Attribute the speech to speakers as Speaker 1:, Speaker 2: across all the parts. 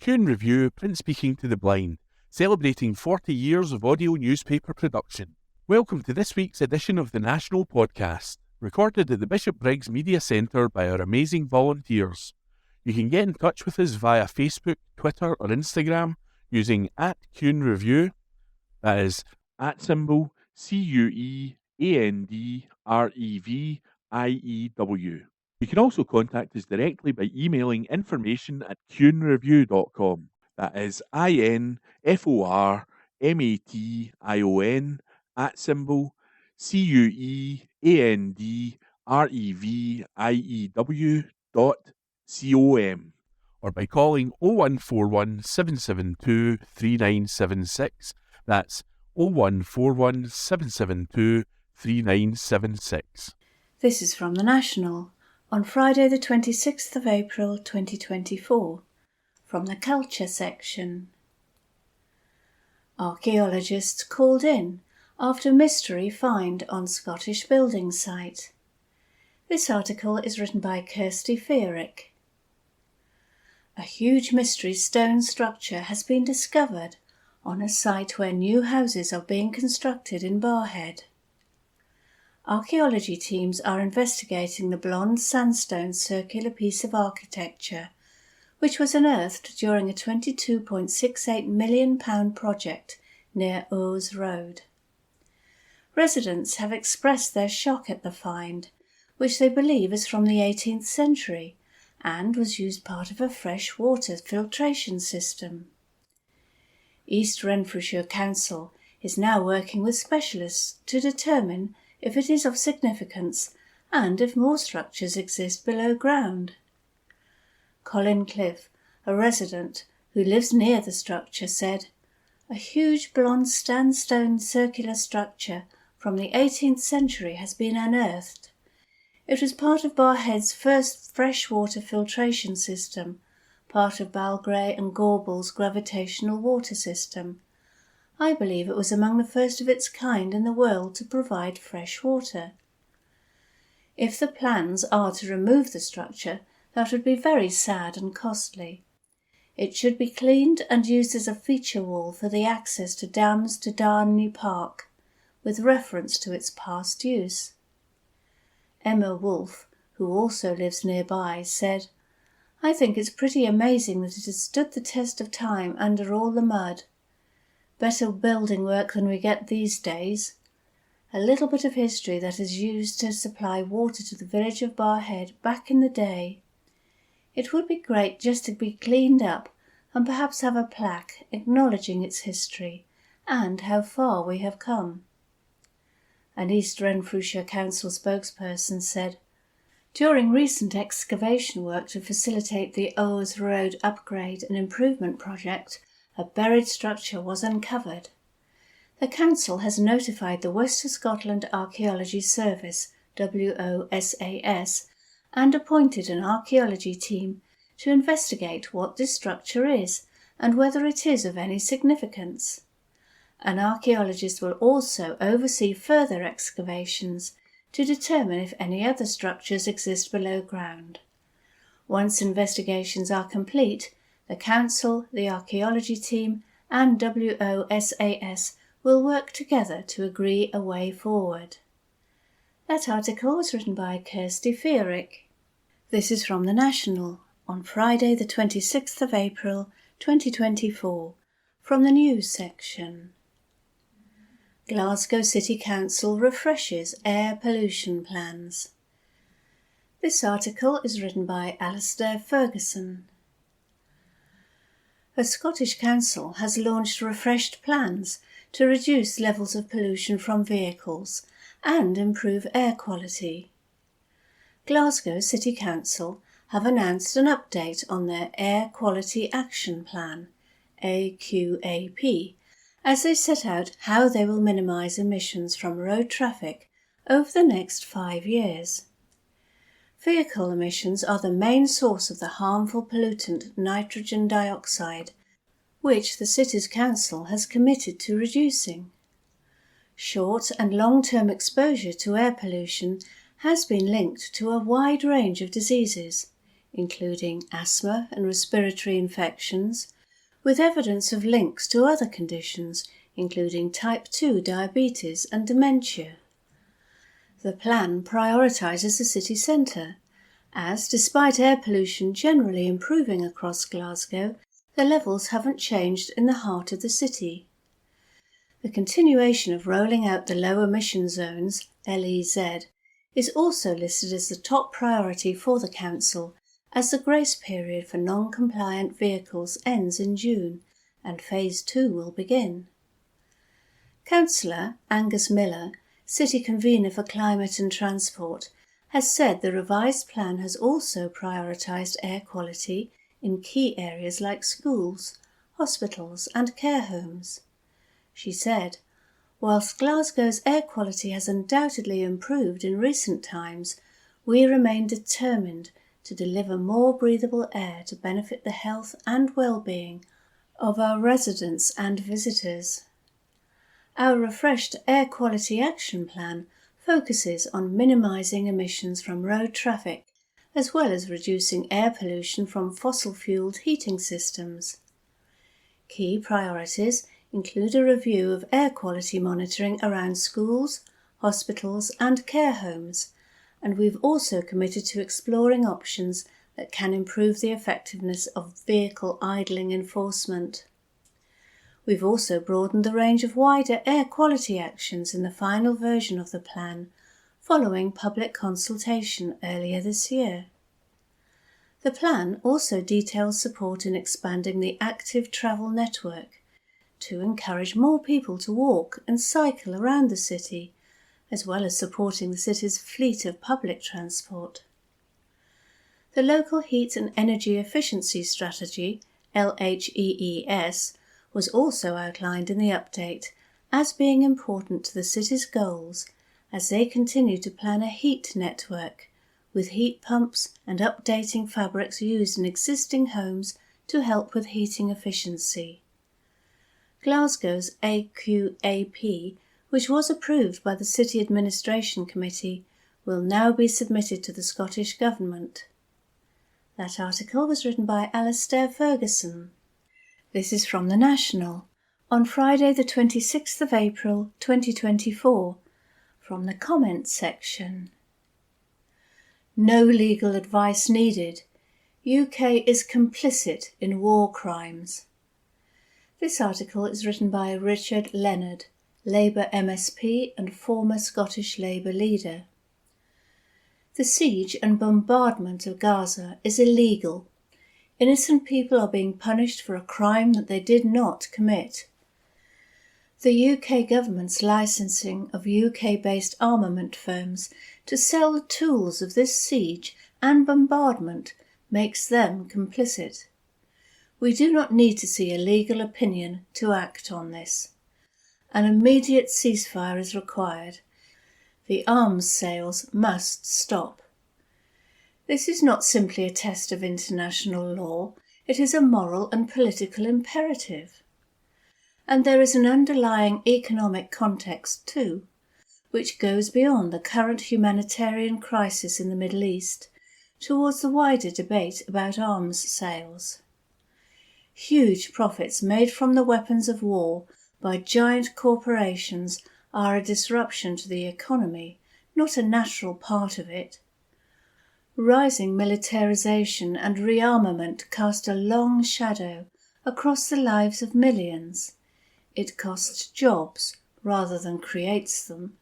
Speaker 1: Q Review, print speaking to the blind, celebrating 40 years of audio newspaper production. Welcome to this week's edition of the National Podcast, recorded at the Bishop Briggs Media Centre by our amazing volunteers. You can get in touch with us via Facebook, Twitter or Instagram using @CuneReview, that is @CuandReview. You can also contact us directly by emailing information@cunereview.com. That is INFORMATION@CuandReview.com, or by calling 0141 772 3976. That's 0141 772 3976.
Speaker 2: This is from The National on Friday the 26th of April 2024, from the Culture section. Archaeologists called in after mystery find on Scottish building site. This article is written by Kirsty Feerick. A huge mystery stone structure has been discovered on a site where new houses are being constructed in Barrhead. Archaeology teams are investigating the blonde sandstone circular piece of architecture, which was unearthed during a £22.68 million project near Ouse Road. Residents have expressed their shock at the find, which they believe is from the 18th century and was used part of a fresh water filtration system. East Renfrewshire Council is now working with specialists to determine if it is of significance and if more structures exist below ground. Colin Cliff, a resident who lives near the structure, said, "A huge blonde sandstone circular structure from the 18th century has been unearthed. It was part of Barrhead's first freshwater filtration system, part of Balgray and Gorbals' gravitational water system. I believe it was among the first of its kind in the world to provide fresh water. If the plans are to remove the structure, that would be very sad and costly. It should be cleaned and used as a feature wall for the access to dams to Darnley Park, with reference to its past use." Emma Wolfe, who also lives nearby, said, "I think it's pretty amazing that it has stood the test of time under all the mud. Better building work than we get these days. A little bit of history that is used to supply water to the village of Barrhead back in the day. It would be great just to be cleaned up and perhaps have a plaque acknowledging its history and how far we have come." An East Renfrewshire Council spokesperson said, "During recent excavation work to facilitate the Ouse Road upgrade and improvement project, a buried structure was uncovered. The Council has notified the West of Scotland Archaeology Service, WOSAS, and appointed an archaeology team to investigate what this structure is and whether it is of any significance. An archaeologist will also oversee further excavations to determine if any other structures exist below ground. Once investigations are complete, the Council, the archaeology team and WOSAS will work together to agree a way forward." That article was written by Kirsty Feerick. This is from The National on Friday the 26th of April 2024, from the News section. Glasgow City Council refreshes air pollution plans. This article is written by Alistair Ferguson. A Scottish council has launched refreshed plans to reduce levels of pollution from vehicles and improve air quality. Glasgow City Council have announced an update on their Air Quality Action Plan, AQAP, as they set out how they will minimise emissions from road traffic over the next 5 years. Vehicle emissions are the main source of the harmful pollutant nitrogen dioxide, which the city's council has committed to reducing. Short and long-term exposure to air pollution has been linked to a wide range of diseases, including asthma and respiratory infections, with evidence of links to other conditions, including type 2 diabetes and dementia. The plan prioritises the city centre, as, despite air pollution generally improving across Glasgow, the levels haven't changed in the heart of the city. The continuation of rolling out the low emission zones, LEZ, is also listed as the top priority for the council, as the grace period for non-compliant vehicles ends in June and Phase 2 will begin. Councillor Angus Miller, City Convener for Climate and Transport, has said the revised plan has also prioritised air quality in key areas like schools, hospitals and care homes. She said, "Whilst Glasgow's air quality has undoubtedly improved in recent times, we remain determined to deliver more breathable air to benefit the health and well-being of our residents and visitors." Our refreshed Air Quality Action Plan focuses on minimising emissions from road traffic, as well as reducing air pollution from fossil-fuelled heating systems. Key priorities include a review of air quality monitoring around schools, hospitals and care homes, and we've also committed to exploring options that can improve the effectiveness of vehicle idling enforcement. We've also broadened the range of wider air quality actions in the final version of the plan, following public consultation earlier this year. The plan also details support in expanding the active travel network to encourage more people to walk and cycle around the city, as well as supporting the city's fleet of public transport. The Local Heat and Energy Efficiency Strategy, LHEES, was also outlined in the update as being important to the city's goals as they continue to plan a heat network, with heat pumps and updating fabrics used in existing homes to help with heating efficiency. Glasgow's AQAP, which was approved by the City Administration Committee, will now be submitted to the Scottish Government. That article was written by Alastair Ferguson. This is from The National, on Friday the 26th of April 2024, from the comments section. No legal advice needed. UK is complicit in war crimes. This article is written by Richard Leonard, Labour MSP and former Scottish Labour leader. The siege and bombardment of Gaza is illegal. Innocent people are being punished for a crime that they did not commit. The UK government's licensing of UK-based armament firms to sell the tools of this siege and bombardment makes them complicit. We do not need to see a legal opinion to act on this. An immediate ceasefire is required. The arms sales must stop. This is not simply a test of international law, it is a moral and political imperative. And there is an underlying economic context too, which goes beyond the current humanitarian crisis in the Middle East, towards the wider debate about arms sales. Huge profits made from the weapons of war by giant corporations are a disruption to the economy, not a natural part of it. Rising militarization and rearmament cast a long shadow across the lives of millions. It costs jobs rather than creates them.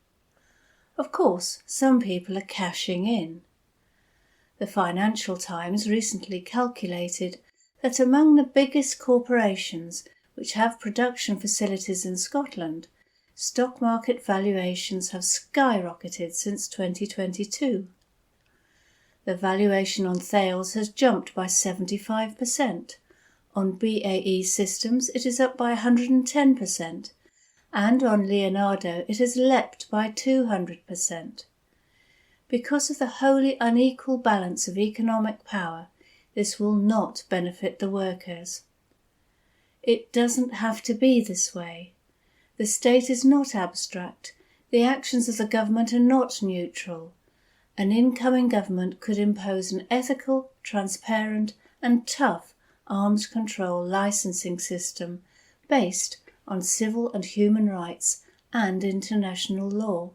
Speaker 2: Of course, some people are cashing in. The Financial Times recently calculated that among the biggest corporations which have production facilities in Scotland, stock market valuations have skyrocketed since 2022. The valuation on Thales has jumped by 75%. On BAE Systems it is up by 110%, and on Leonardo it has leapt by 200%. Because of the wholly unequal balance of economic power, this will not benefit the workers. It doesn't have to be this way. The state is not abstract. The actions of the government are not neutral. An incoming government could impose an ethical, transparent and tough arms control licensing system based on civil and human rights and international law.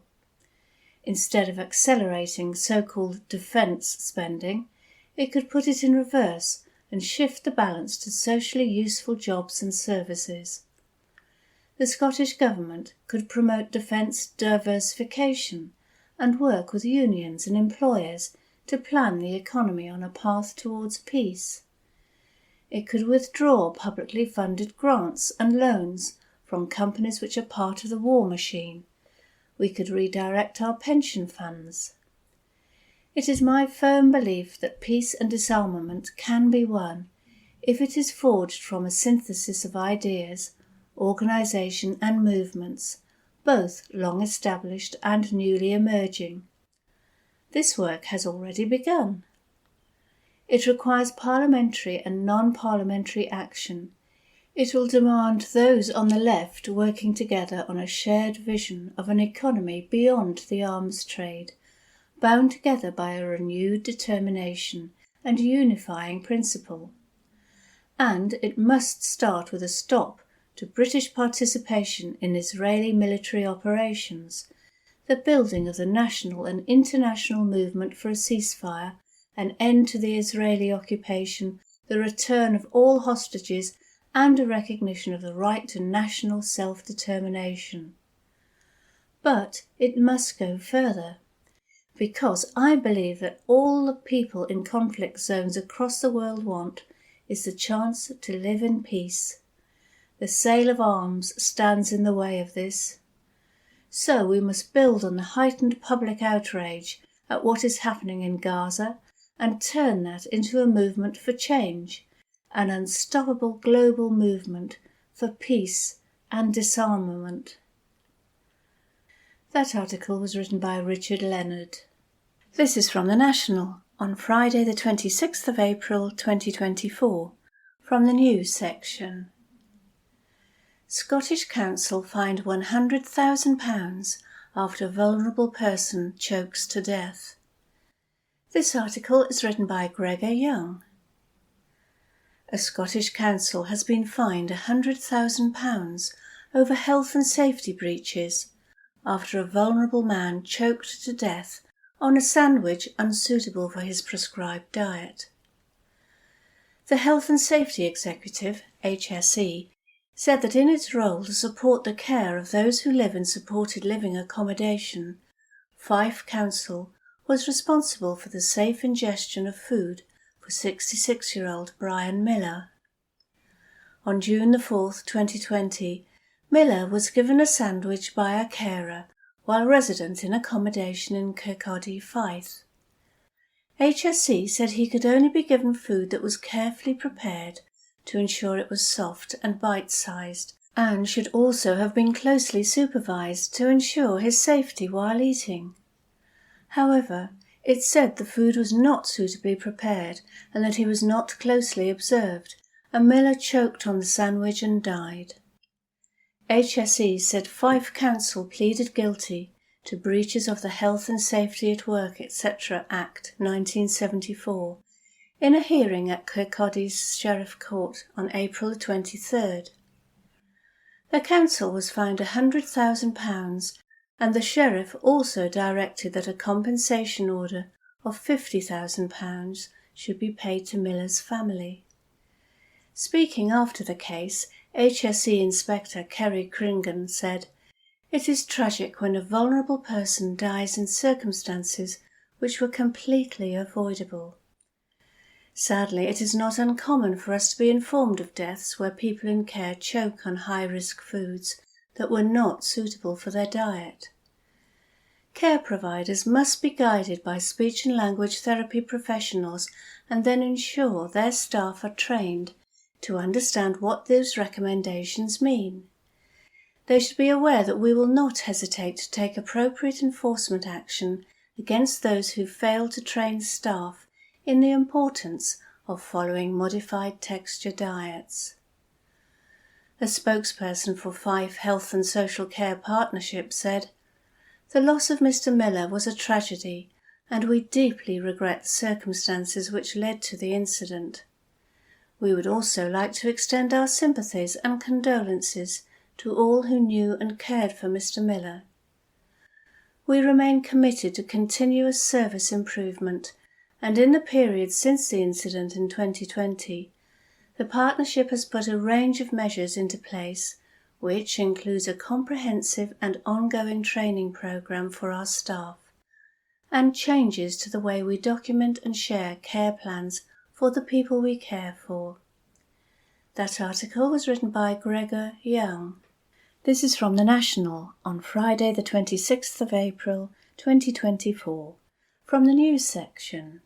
Speaker 2: Instead of accelerating so-called defence spending, it could put it in reverse and shift the balance to socially useful jobs and services. The Scottish Government could promote defence diversification and work with unions and employers to plan the economy on a path towards peace. It could withdraw publicly funded grants and loans from companies which are part of the war machine. We could redirect our pension funds. It is my firm belief that peace and disarmament can be won if it is forged from a synthesis of ideas, organisation and movements, both long established and newly emerging. This work has already begun. It requires parliamentary and non-parliamentary action. It will demand those on the left working together on a shared vision of an economy beyond the arms trade, bound together by a renewed determination and unifying principle. And it must start with a stop to British participation in Israeli military operations, the building of the national and international movement for a ceasefire, an end to the Israeli occupation, the return of all hostages, and a recognition of the right to national self-determination. But it must go further, because I believe that all the people in conflict zones across the world want is the chance to live in peace. The sale of arms stands in the way of this. So we must build on the heightened public outrage at what is happening in Gaza and turn that into a movement for change, an unstoppable global movement for peace and disarmament. That article was written by Richard Leonard. This is from The National on Friday the 26th of April 2024, from the news section. Scottish Council fined £100,000 after vulnerable person chokes to death. This article is written by Gregor Young. A Scottish council has been fined £100,000 over health and safety breaches after a vulnerable man choked to death on a sandwich unsuitable for his prescribed diet. The Health and Safety Executive, HSE, said that in its role to support the care of those who live in supported living accommodation, Fife Council was responsible for the safe ingestion of food for 66-year-old Brian Miller. On June 4, 2020, Miller was given a sandwich by a carer while resident in accommodation in Kirkcaldy, Fife. HSE said he could only be given food that was carefully prepared to ensure it was soft and bite-sized, and should also have been closely supervised to ensure his safety while eating. However, it said the food was not suitably prepared and that he was not closely observed, and Miller choked on the sandwich and died. HSE said Fife Council pleaded guilty to breaches of the Health and Safety at Work, etc. Act 1974 in a hearing at Kirkcaldy's Sheriff Court on April 23rd. The council was fined £100,000 and the Sheriff also directed that a compensation order of £50,000 should be paid to Miller's family. Speaking after the case, HSE Inspector Kerry Cringan said, "It is tragic when a vulnerable person dies in circumstances which were completely avoidable. Sadly, it is not uncommon for us to be informed of deaths where people in care choke on high-risk foods that were not suitable for their diet. Care providers must be guided by speech and language therapy professionals and then ensure their staff are trained to understand what those recommendations mean. They should be aware that we will not hesitate to take appropriate enforcement action against those who fail to train staff in the importance of following modified texture diets." A spokesperson for Fife Health and Social Care Partnership said, "The loss of Mr. Miller was a tragedy, and we deeply regret the circumstances which led to the incident. We would also like to extend our sympathies and condolences to all who knew and cared for Mr. Miller. We remain committed to continuous service improvement, and in the period since the incident in 2020, the partnership has put a range of measures into place, which includes a comprehensive and ongoing training programme for our staff, and changes to the way we document and share care plans for the people we care for. That article was written by Gregor Young. This is from The National on Friday the 26th of April 2024, from the news section.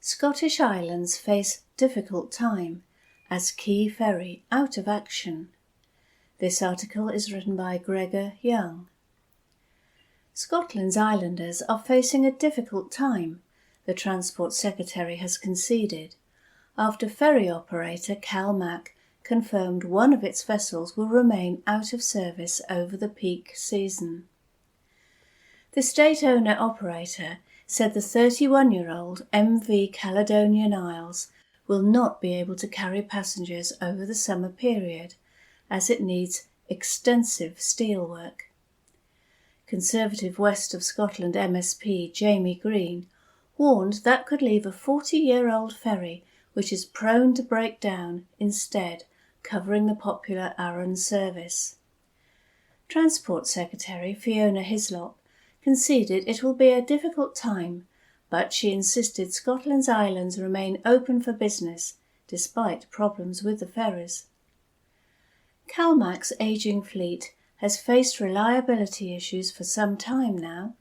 Speaker 2: Scottish Islands face difficult time as key ferry out of action. This article is written by Gregor Young. Scotland's islanders are facing a difficult time, the Transport Secretary has conceded, after ferry operator CalMac confirmed one of its vessels will remain out of service over the peak season. The state owner-operator said the 31-year-old MV Caledonian Isles will not be able to carry passengers over the summer period, as it needs extensive steelwork. Conservative West of Scotland MSP Jamie Green warned that could leave a 40-year-old ferry which is prone to break down instead, covering the popular Arran service. Transport Secretary Fiona Hislop conceded it will be a difficult time, but she insisted Scotland's islands remain open for business despite problems with the ferries. CalMac's ageing fleet has faced reliability issues for some time now,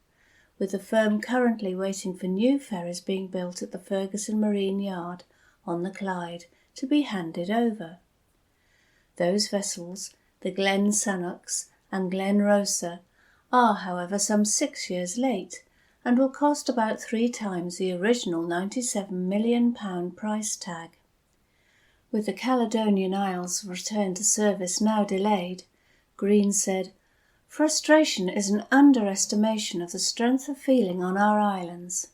Speaker 2: with the firm currently waiting for new ferries being built at the Ferguson Marine Yard on the Clyde to be handed over. Those vessels, the Glen Sannox and Glen Rosa, are, however, some 6 years late and will cost about 3 times the original £97 million price tag. With the Caledonian Isles' return to service now delayed, Green said, "Frustration is an underestimation of the strength of feeling on our islands."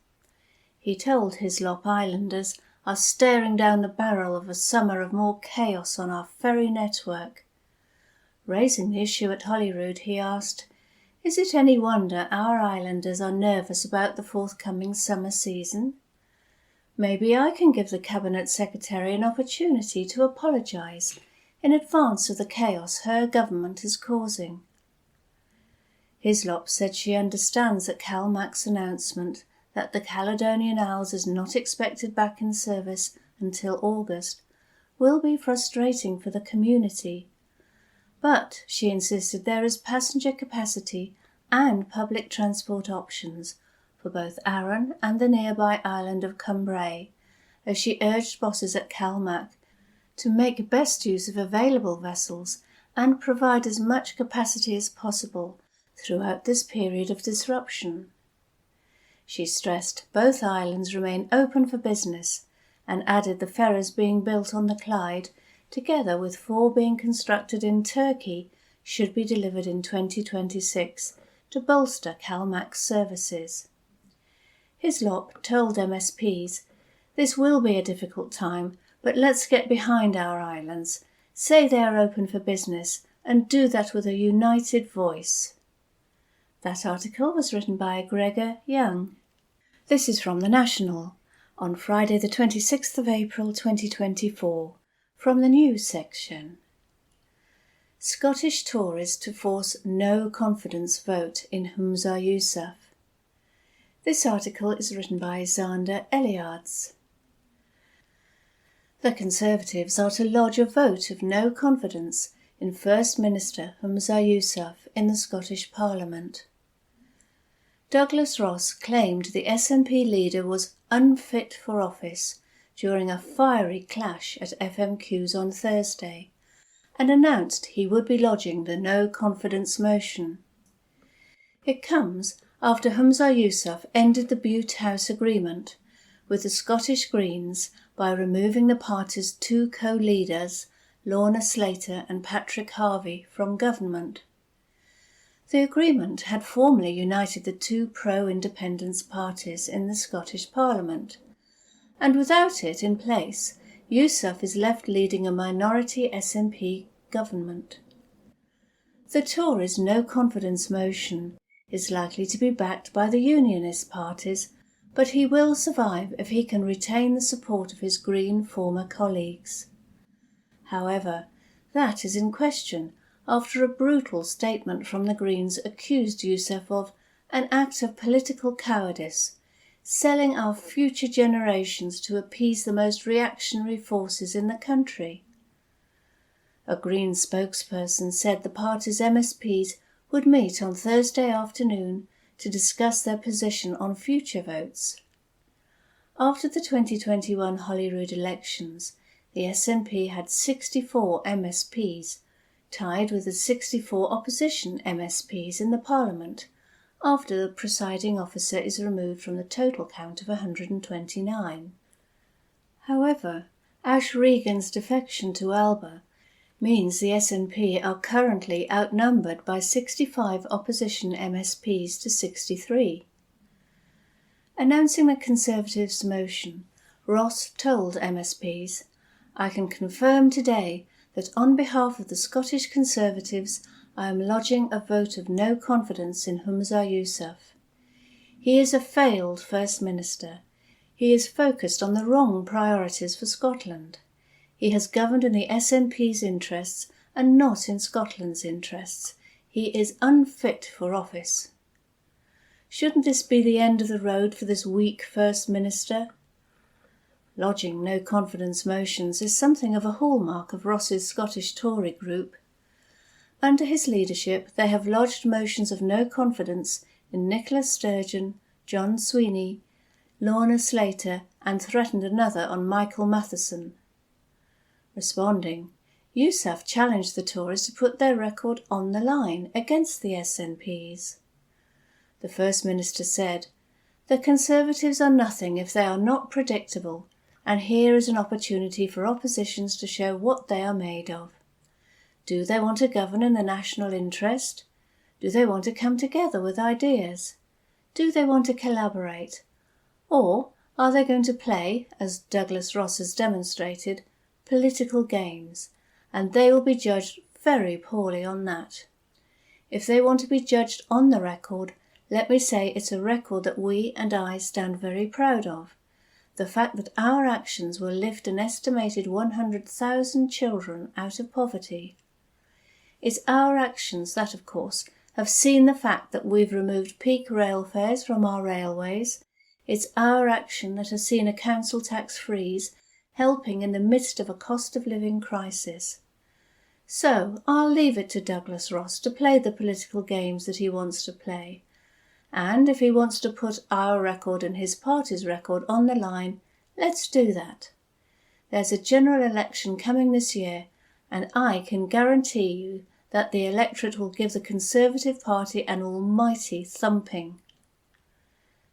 Speaker 2: He told Hislop Islanders are staring down the barrel of a summer of more chaos on our ferry network. Raising the issue at Holyrood, he asked, "Is it any wonder our islanders are nervous about the forthcoming summer season? Maybe I can give the Cabinet Secretary an opportunity to apologise in advance of the chaos her government is causing." Hislop said she understands that CalMac's announcement that the Caledonian Isles is not expected back in service until August will be frustrating for the community. But, she insisted, there is passenger capacity and public transport options for both Arran and the nearby island of Cumbrae, as she urged bosses at CalMac to make best use of available vessels and provide as much capacity as possible throughout this period of disruption. She stressed both islands remain open for business and added the ferries being built on the Clyde, together with 4 being constructed in Turkey, should be delivered in 2026 to bolster CalMac's services. Hislop told MSPs, "This will be a difficult time, but let's get behind our islands, say they are open for business, and do that with a united voice." That article was written by Gregor Young. This is from The National on Friday the 26th of April 2024, from the news section. Scottish Tories to force no confidence vote in Humza Yousaf. This article is written by Zander Eliards. The Conservatives are to lodge a vote of no confidence in First Minister Humza Yousaf in the Scottish Parliament. Douglas Ross claimed the SNP leader was unfit for office during a fiery clash at FMQs on Thursday, and announced he would be lodging the no-confidence motion. It comes after Humza Yousaf ended the Bute House agreement with the Scottish Greens by removing the party's 2 co-leaders, Lorna Slater and Patrick Harvey, from government. The agreement had formally united the two pro-independence parties in the Scottish Parliament, and without it in place, Yousaf is left leading a minority SNP government. The Tories' no-confidence motion is likely to be backed by the Unionist parties, but he will survive if he can retain the support of his Green former colleagues. However, that is in question after a brutal statement from the Greens accused Yousaf of an act of political cowardice, selling our future generations to appease the most reactionary forces in the country. A Green spokesperson said the party's MSPs would meet on Thursday afternoon to discuss their position on future votes. After the 2021 Holyrood elections, the SNP had 64 MSPs, tied with the 64 opposition MSPs in the Parliament, after the presiding officer is removed from the total count of 129. However, Ash Regan's defection to Alba means the SNP are currently outnumbered by 65 opposition MSPs to 63. Announcing the Conservatives' motion, Ross told MSPs, "I can confirm today that on behalf of the Scottish Conservatives I am lodging a vote of no confidence in Humza Yousaf. He is a failed First Minister. He is focused on the wrong priorities for Scotland. He has governed in the SNP's interests and not in Scotland's interests. He is unfit for office." Shouldn't this be the end of the road for this weak First Minister? Lodging no confidence motions is something of a hallmark of Ross's Scottish Tory group. Under his leadership, they have lodged motions of no confidence in Nicola Sturgeon, John Sweeney, Lorna Slater, and threatened another on Michael Matheson. Responding, Yousaf challenged the Tories to put their record on the line against the SNPs. The First Minister said, "The Conservatives are nothing if they are not predictable, and here is an opportunity for oppositions to show what they are made of. Do they want to govern in the national interest? Do they want to come together with ideas? Do they want to collaborate? Or are they going to play, as Douglas Ross has demonstrated, political games, and they will be judged very poorly on that? If they want to be judged on the record, let me say it's a record that we and I stand very proud of. The fact that our actions will lift an estimated 100,000 children out of poverty. It's our actions that, of course, have seen the fact that we've removed peak rail fares from our railways. It's our action that has seen a council tax freeze, helping in the midst of a cost of living crisis. So I'll leave it to Douglas Ross to play the political games that he wants to play. And if he wants to put our record and his party's record on the line, let's do that. There's a general election coming this year, and I can guarantee you that the electorate will give the Conservative Party an almighty thumping."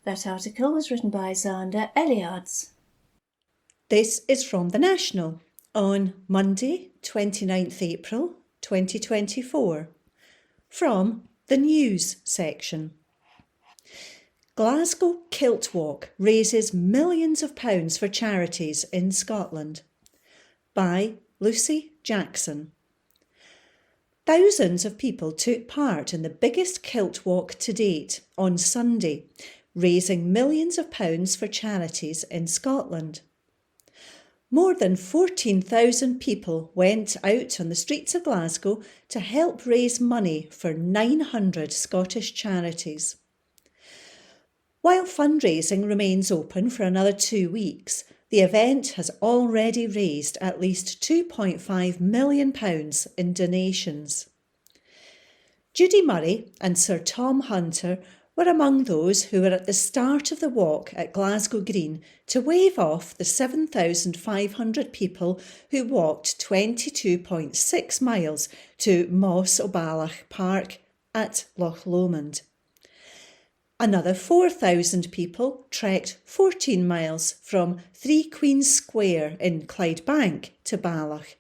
Speaker 2: That article was written by Zander Eliads.
Speaker 3: This is from The National on Monday, 29th April 2024, from the News section. Glasgow Kilt Walk raises millions of pounds for charities in Scotland, by Lucy Jackson. Thousands of people took part in the biggest kilt walk to date on Sunday, raising millions of pounds for charities in Scotland. More than 14,000 people went out on the streets of Glasgow to help raise money for 900 Scottish charities. While fundraising remains open for another 2 weeks, the event has already raised at least £2.5 million in donations. Judy Murray and Sir Tom Hunter were among those who were at the start of the walk at Glasgow Green to wave off the 7,500 people who walked 22.6 miles to Moss O'Balach Park at Loch Lomond. Another 4,000 people trekked 14 miles from 3 Queens Square in Clydebank to Balach,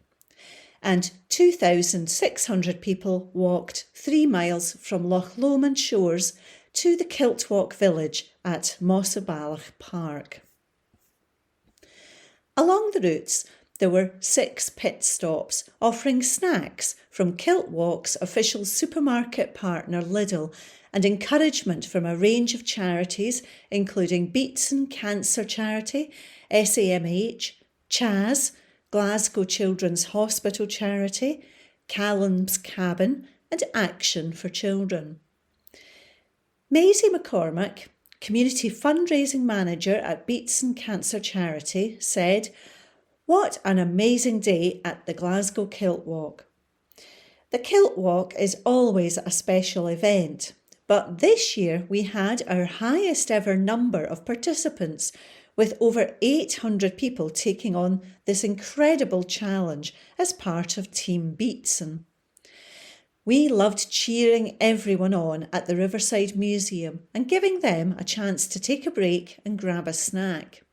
Speaker 3: and 2,600 people walked 3 miles from Loch Lomond shores to the Kiltwalk village at Mossabalach Park. Along the routes, there were 6 pit stops offering snacks from Kiltwalk's official supermarket partner Lidl and encouragement from a range of charities including Beatson Cancer Charity, SAMH, CHAS, Glasgow Children's Hospital Charity, Callum's Cabin and Action for Children. Maisie McCormack, Community Fundraising Manager at Beatson Cancer Charity, said, "What an amazing day at the Glasgow Kilt Walk. The Kilt Walk is always a special event, but this year we had our highest ever number of participants, with over 800 people taking on this incredible challenge as part of Team Beatson. We loved cheering everyone on at the Riverside Museum and giving them a chance to take a break and grab a snack.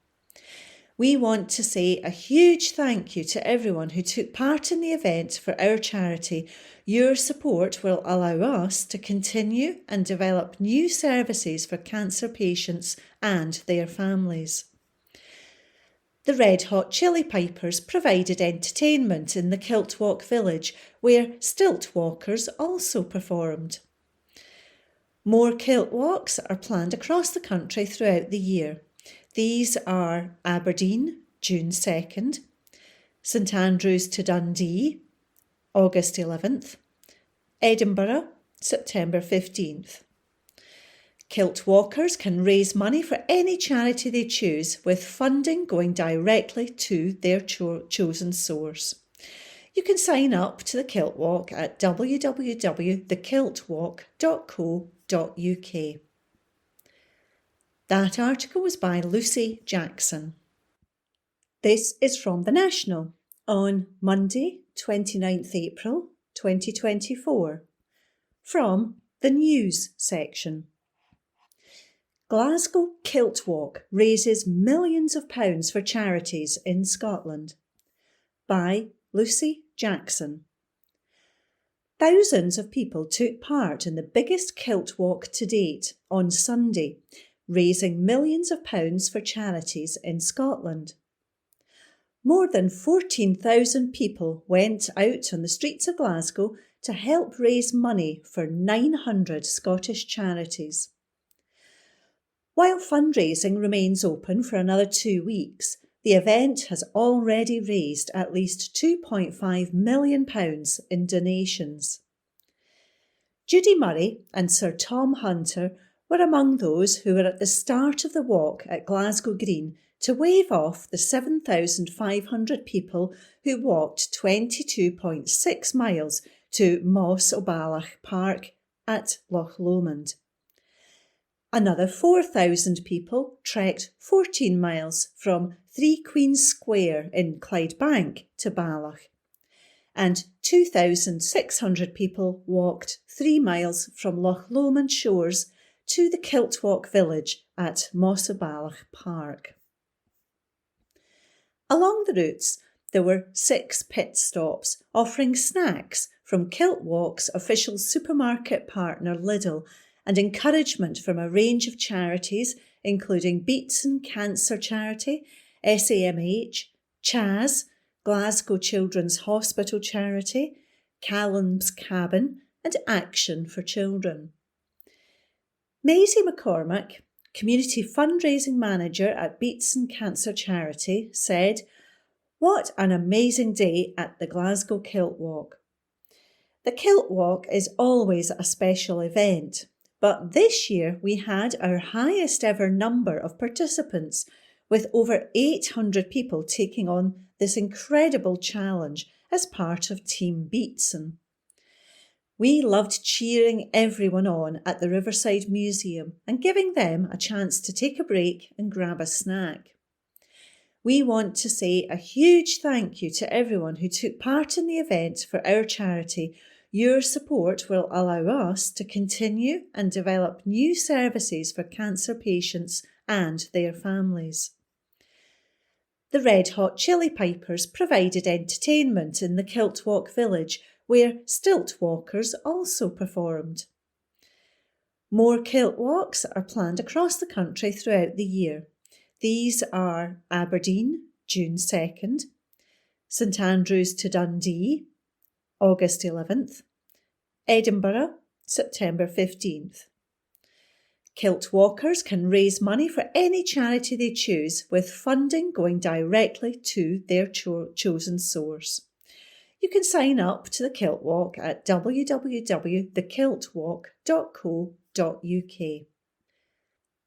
Speaker 3: We want to say a huge thank you to everyone who took part in the event for our charity. Your support will allow us to continue and develop new services for cancer patients and their families." The Red Hot Chili Pipers provided entertainment in the Kiltwalk village, where stilt walkers also performed. More kilt walks are planned across the country throughout the year. These are Aberdeen, June 2nd, St Andrews to Dundee, August 11th, Edinburgh, September 15th. Kilt walkers can raise money for any charity they choose, with funding going directly to their chosen source. You can sign up to the Kilt Walk at www.thekiltwalk.co.uk. That article was by Lucy Jackson. This is from The National on Monday, 29th April 2024, from the News section. Glasgow Kilt Walk raises millions of pounds for charities in Scotland. By Lucy Jackson. Thousands of people took part in the biggest kilt walk to date on Sunday, raising millions of pounds for charities in Scotland. More than 14,000 people went out on the streets of Glasgow to help raise money for 900 Scottish charities. While fundraising remains open for another 2 weeks, the event has already raised at least £2.5 million in donations. Judy Murray and Sir Tom Hunter were among those who were at the start of the walk at Glasgow Green to wave off the 7,500 people who walked 22.6 miles to Mossabalach Park at Loch Lomond. Another 4,000 people trekked 14 miles from 3 Queens Square in Clydebank to Balach, and 2,600 people walked 3 miles from Loch Lomond shores to the Kiltwalk village at Mossabalach Park. Along the routes, there were 6 pit stops offering snacks from Kiltwalk's official supermarket partner Lidl and encouragement from a range of charities including Beatson Cancer Charity, SAMH, CHAS, Glasgow Children's Hospital Charity, Callum's Cabin and Action for Children. Maisie McCormack, Community Fundraising Manager at Beatson Cancer Charity, said, "What an amazing day at the Glasgow Kilt Walk. The Kilt Walk is always a special event, but this year we had our highest ever number of participants, with over 800 people taking on this incredible challenge as part of Team Beatson. We loved cheering everyone on at the Riverside Museum and giving them a chance to take a break and grab a snack. We want to say a huge thank you to everyone who took part in the event for our charity. Your support will allow us to continue and develop new services for cancer patients and their families." The Red Hot Chili Pipers provided entertainment in the Kilt Walk village, where stilt walkers also performed. More kilt walks are planned across the country throughout the year. These are Aberdeen, June 2nd, St Andrews to Dundee, August 11th, Edinburgh, September 15th. Kilt walkers can raise money for any charity they choose, with funding going directly to their chosen source. You can sign up to the Kilt Walk at www.thekiltwalk.co.uk.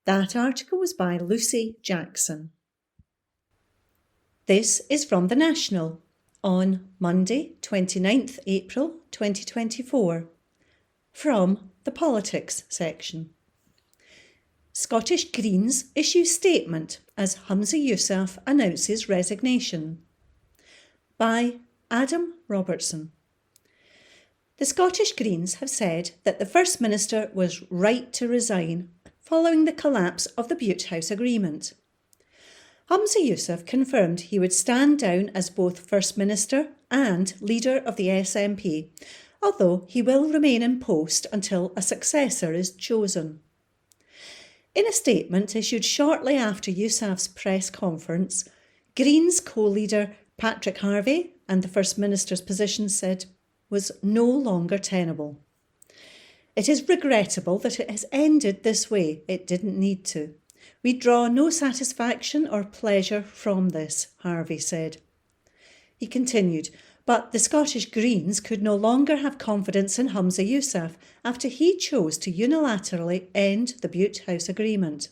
Speaker 3: That article was by Lucy Jackson. This is from The National on Monday, 29th April 2024, from the Politics section. Scottish Greens issue statement as Humza Yousaf announces resignation. By Adam Robertson. The Scottish Greens have said that the First Minister was right to resign following the collapse of the Bute House Agreement. Humza Yousaf confirmed he would stand down as both First Minister and leader of the SNP, although he will remain in post until a successor is chosen. In a statement issued shortly after Yousaf's press conference, Greens co-leader Patrick Harvie and the First Minister's position said was no longer tenable. It is regrettable that it has ended this way. It didn't need to. We draw no satisfaction or pleasure from this, Harvie said. He continued, but the Scottish Greens could no longer have confidence in Humza Yousaf after he chose to unilaterally end the Bute House Agreement.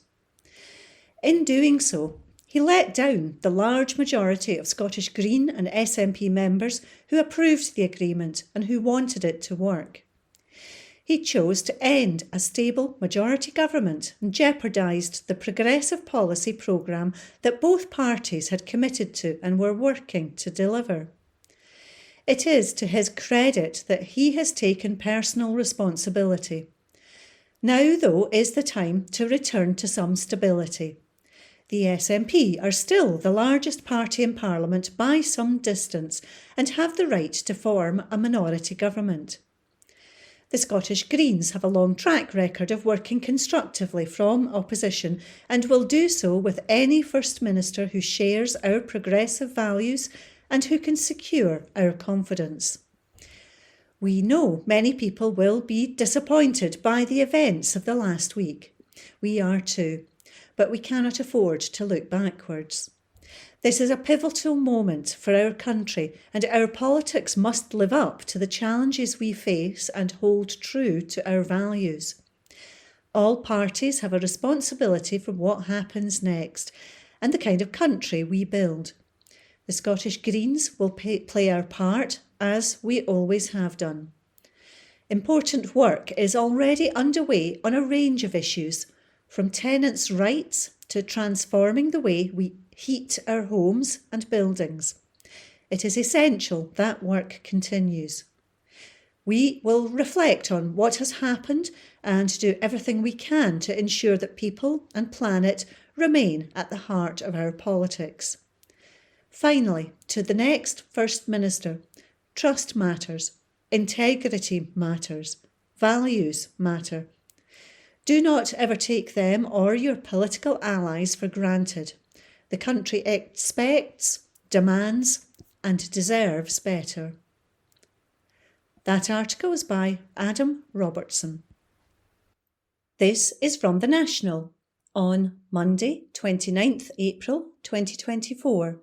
Speaker 3: In doing so, he let down the large majority of Scottish Green and SNP members who approved the agreement and who wanted it to work. He chose to end a stable majority government and jeopardised the progressive policy programme that both parties had committed to and were working to deliver. It is to his credit that he has taken personal responsibility. Now, though, is the time to return to some stability. The SNP are still the largest party in Parliament by some distance and have the right to form a minority government. The Scottish Greens have a long track record of working constructively from opposition and will do so with any First Minister who shares our progressive values and who can secure our confidence. We know many people will be disappointed by the events of the last week. We are too, but we cannot afford to look backwards. This is a pivotal moment for our country, and our politics must live up to the challenges we face and hold true to our values. All parties have a responsibility for what happens next and the kind of country we build. The Scottish Greens will play our part, as we always have done. Important work is already underway on a range of issues, from tenants' rights to transforming the way we heat our homes and buildings. It is essential that work continues. We will reflect on what has happened and do everything we can to ensure that people and planet remain at the heart of our politics. Finally, to the next First Minister, trust matters, integrity matters, values matter. Do not ever take them or your political allies for granted. The country expects, demands, and deserves better. That article was by Adam Robertson. This is from The National on Monday, 29th April 2024.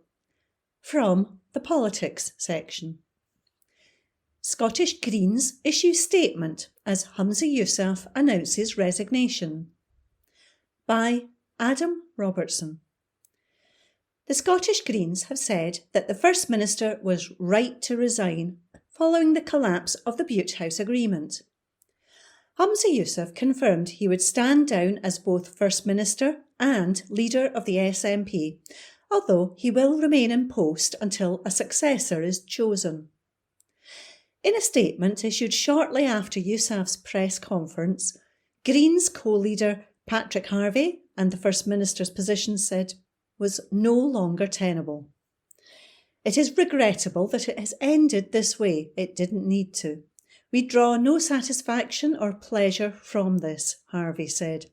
Speaker 3: From the Politics section. Scottish Greens issue statement as Humza Yousaf announces resignation. By Adam Robertson. The Scottish Greens have said that the First Minister was right to resign following the collapse of the Bute House Agreement. Humza Yousaf confirmed he would stand down as both First Minister and leader of the SNP, although he will remain in post until a successor is chosen. In a statement issued shortly after Yousaf's press conference, Greens co-leader Patrick Harvie and the First Minister's position said was no longer tenable. It is regrettable that it has ended this way. It didn't need to. We draw no satisfaction or pleasure from this, Harvey said.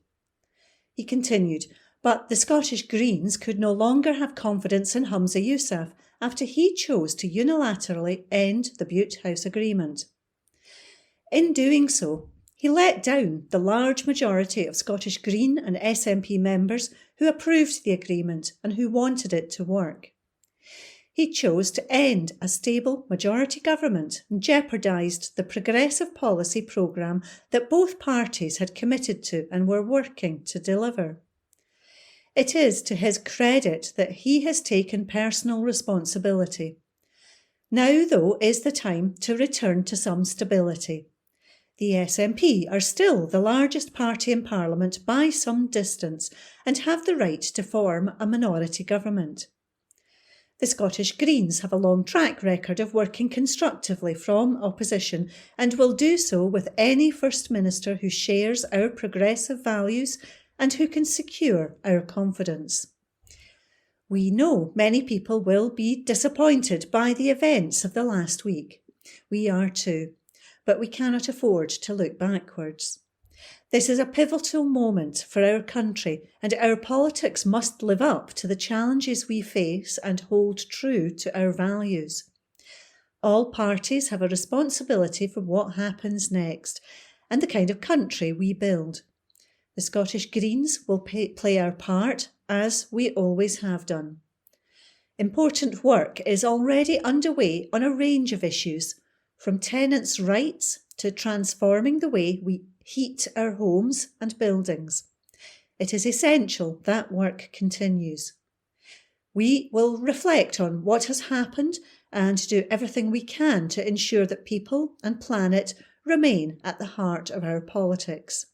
Speaker 3: He continued, but the Scottish Greens could no longer have confidence in Humza Yousaf after he chose to unilaterally end the Butte House Agreement. In doing so, he let down the large majority of Scottish Green and SNP members who approved the agreement and who wanted it to work. He chose to end a stable majority government and jeopardised the progressive policy programme that both parties had committed to and were working to deliver. It is to his credit that he has taken personal responsibility. Now, though, is the time to return to some stability. The SNP are still the largest party in Parliament by some distance and have the right to form a minority government. The Scottish Greens have a long track record of working constructively from opposition and will do so with any First Minister who shares our progressive values and who can secure our confidence. We know many people will be disappointed by the events of the last week. We are too, but we cannot afford to look backwards. This is a pivotal moment for our country, and our politics must live up to the challenges we face and hold true to our values. All parties have a responsibility for what happens next and the kind of country we build. The Scottish Greens will play our part, as we always have done. Important work is already underway on a range of issues, from tenants' rights to transforming the way we heat our homes and buildings. It is essential that work continues. We will reflect on what has happened and do everything we can to ensure that people and planet remain at the heart of our politics.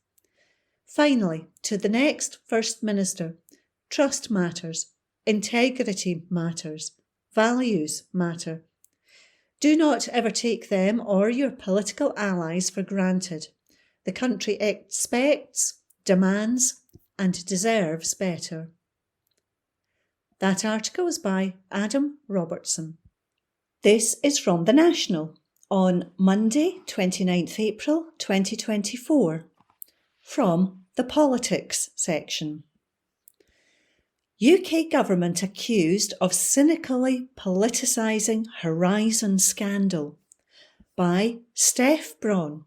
Speaker 3: Finally, to the next First Minister, trust matters, integrity matters, values matter. Do not ever take them or your political allies for granted. The country expects, demands, and deserves better. That article is by Adam Robertson. This is from The National on Monday, 29th April 2024, from the Politics section. UK government accused of cynically politicising Horizon scandal by Steph Braun.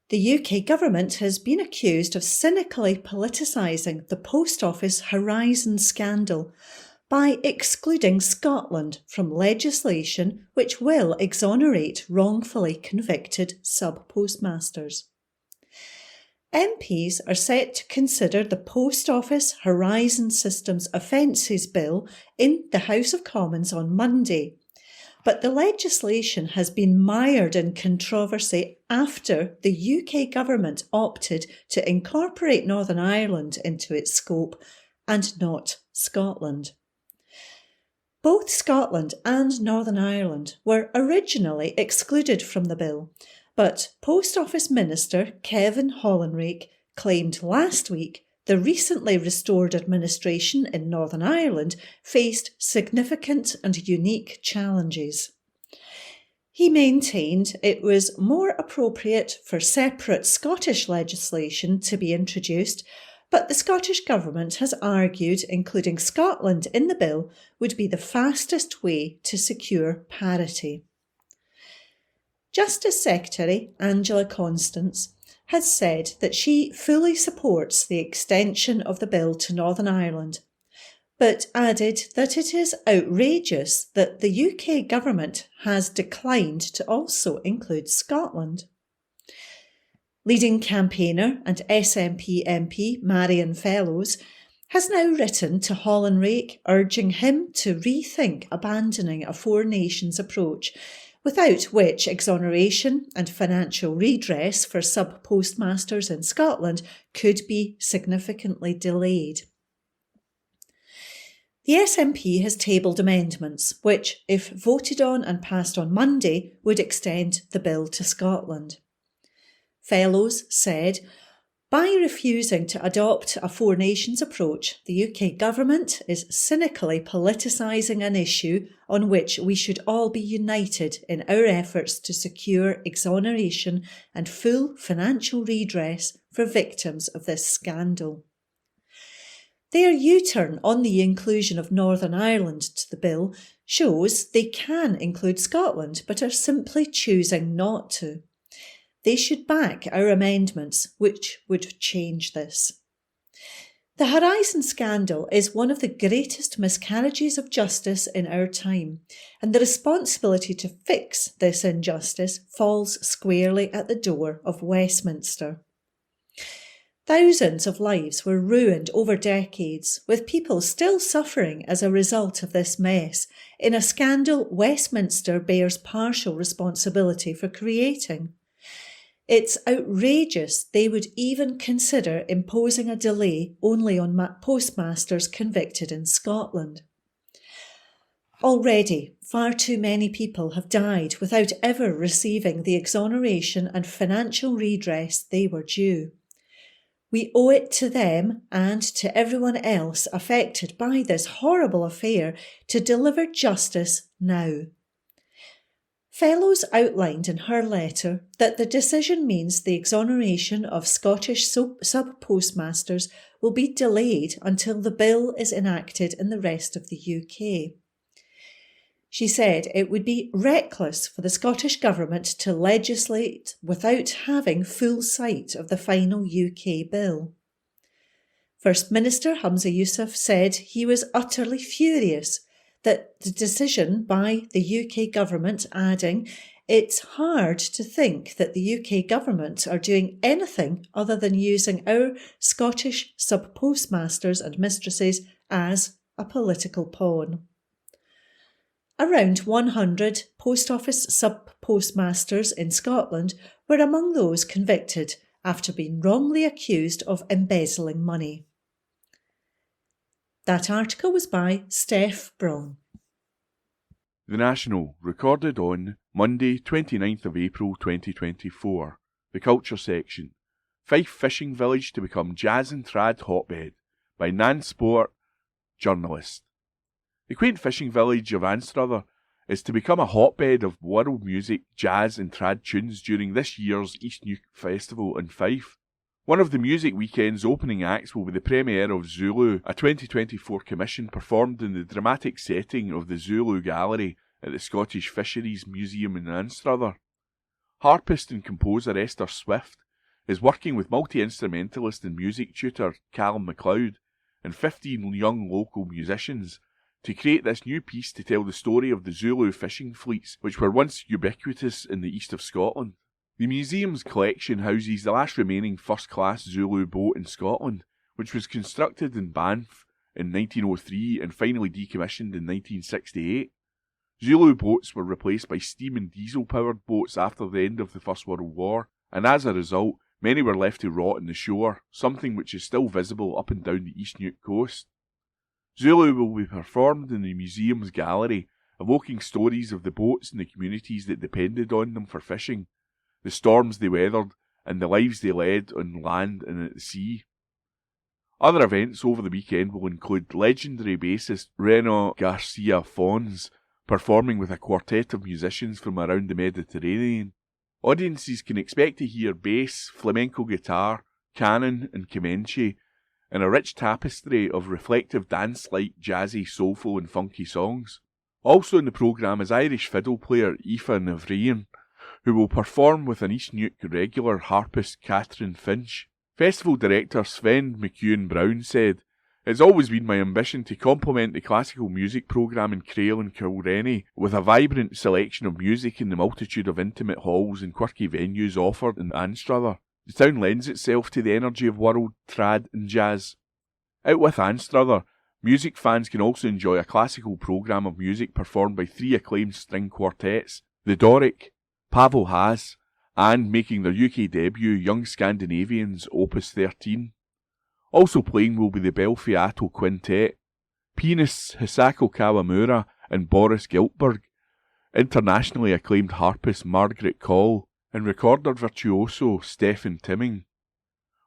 Speaker 3: The UK government has been accused of cynically politicising the Post Office Horizon scandal by excluding Scotland from legislation which will exonerate wrongfully convicted sub-postmasters. MPs are set to consider the Post Office Horizon Systems Offences Bill in the House of Commons on Monday, but the legislation has been mired in controversy after the UK government opted to incorporate Northern Ireland into its scope and not Scotland. Both Scotland and Northern Ireland were originally excluded from the bill, but Post Office Minister Kevin Hollinrake claimed last week the recently restored administration in Northern Ireland faced significant and unique challenges. He maintained it was more appropriate for separate Scottish legislation to be introduced, but the Scottish Government has argued including Scotland in the bill would be the fastest way to secure parity. Justice Secretary Angela Constance has said that she fully supports the extension of the bill to Northern Ireland, but added that it is outrageous that the UK government has declined to also include Scotland. Leading campaigner and SNP MP Marion Fellows has now written to Hollinrake urging him to rethink abandoning a Four Nations approach, without which exoneration and financial redress for sub-postmasters in Scotland could be significantly delayed. The SNP has tabled amendments which, if voted on and passed on Monday, would extend the bill to Scotland. Fellows said, By refusing to adopt a Four Nations approach, the UK government is cynically politicising an issue on which we should all be united in our efforts to secure exoneration and full financial redress for victims of this scandal. Their U-turn on the inclusion of Northern Ireland to the bill shows they can include Scotland but are simply choosing not to. They should back our amendments, which would change this. The Horizon scandal is one of the greatest miscarriages of justice in our time, and the responsibility to fix this injustice falls squarely at the door of Westminster. Thousands of lives were ruined over decades, with people still suffering as a result of this mess, in a scandal Westminster bears partial responsibility for creating. It's outrageous they would even consider imposing a delay only on postmasters convicted in Scotland. Already, far too many people have died without ever receiving the exoneration and financial redress they were due. We owe it to them and to everyone else affected by this horrible affair to deliver justice now. Fellows outlined in her letter that the decision means the exoneration of Scottish sub-postmasters will be delayed until the bill is enacted in the rest of the UK. She said it would be reckless for the Scottish Government to legislate without having full sight of the final UK bill. First Minister Humza Yousaf said he was utterly furious that the decision by the UK government, adding, "It's hard to think that the UK government are doing anything other than using our Scottish sub-postmasters and mistresses as a political pawn." Around 100 post office sub-postmasters in Scotland were among those convicted after being wrongly accused of embezzling money. That article was by Steph Braun.
Speaker 1: The National, recorded on Monday 29th of April 2024. The Culture section. Fife Fishing Village to become Jazz and Trad Hotbed by Nan Sport, journalist. The quaint fishing village of Anstruther is to become a hotbed of world music, jazz and trad tunes during this year's East Neuk Festival in Fife. One of the music weekend's opening acts will be the premiere of Zulu, a 2024 commission performed in the dramatic setting of the Zulu Gallery at the Scottish Fisheries Museum in Anstruther. Harpist and composer Esther Swift is working with multi-instrumentalist and music tutor Callum MacLeod and 15 young local musicians to create this new piece to tell the story of the Zulu fishing fleets which were once ubiquitous in the east of Scotland. The museum's collection houses the last remaining first-class Zulu boat in Scotland, which was constructed in Banff in 1903 and finally decommissioned in 1968. Zulu boats were replaced by steam and diesel-powered boats after the end of the First World War, and as a result, many were left to rot on the shore, something which is still visible up and down the East Neuk coast. Zulu will be performed in the museum's gallery, evoking stories of the boats and the communities that depended on them for fishing, the storms they weathered, and the lives they led on land and at the sea. Other events over the weekend will include legendary bassist Reno Garcia Fons performing with a quartet of musicians from around the Mediterranean. Audiences can expect to hear bass, flamenco guitar, canon and Comanche, and a rich tapestry of reflective dance-like, jazzy, soulful and funky songs. Also in the programme is Irish fiddle player Aoife Navrian, who will perform with an East Neuk regular harpist Catherine Finch. Festival director Sven McEwen-Brown said, "It's always been my ambition to complement the classical music programme in Crail and Kilrenny with a vibrant selection of music in the multitude of intimate halls and quirky venues offered in Anstruther. The town lends itself to the energy of world, trad and jazz. Out with Anstruther, music fans can also enjoy a classical programme of music performed by 3 acclaimed string quartets, the Doric, Pavel Haas, and making their UK debut, Young Scandinavians Opus 13. Also playing will be the Belfiato Quintet, pianists Hisako Kawamura and Boris Giltberg, internationally acclaimed harpist Margaret Call, and recorder virtuoso Stefan Timming.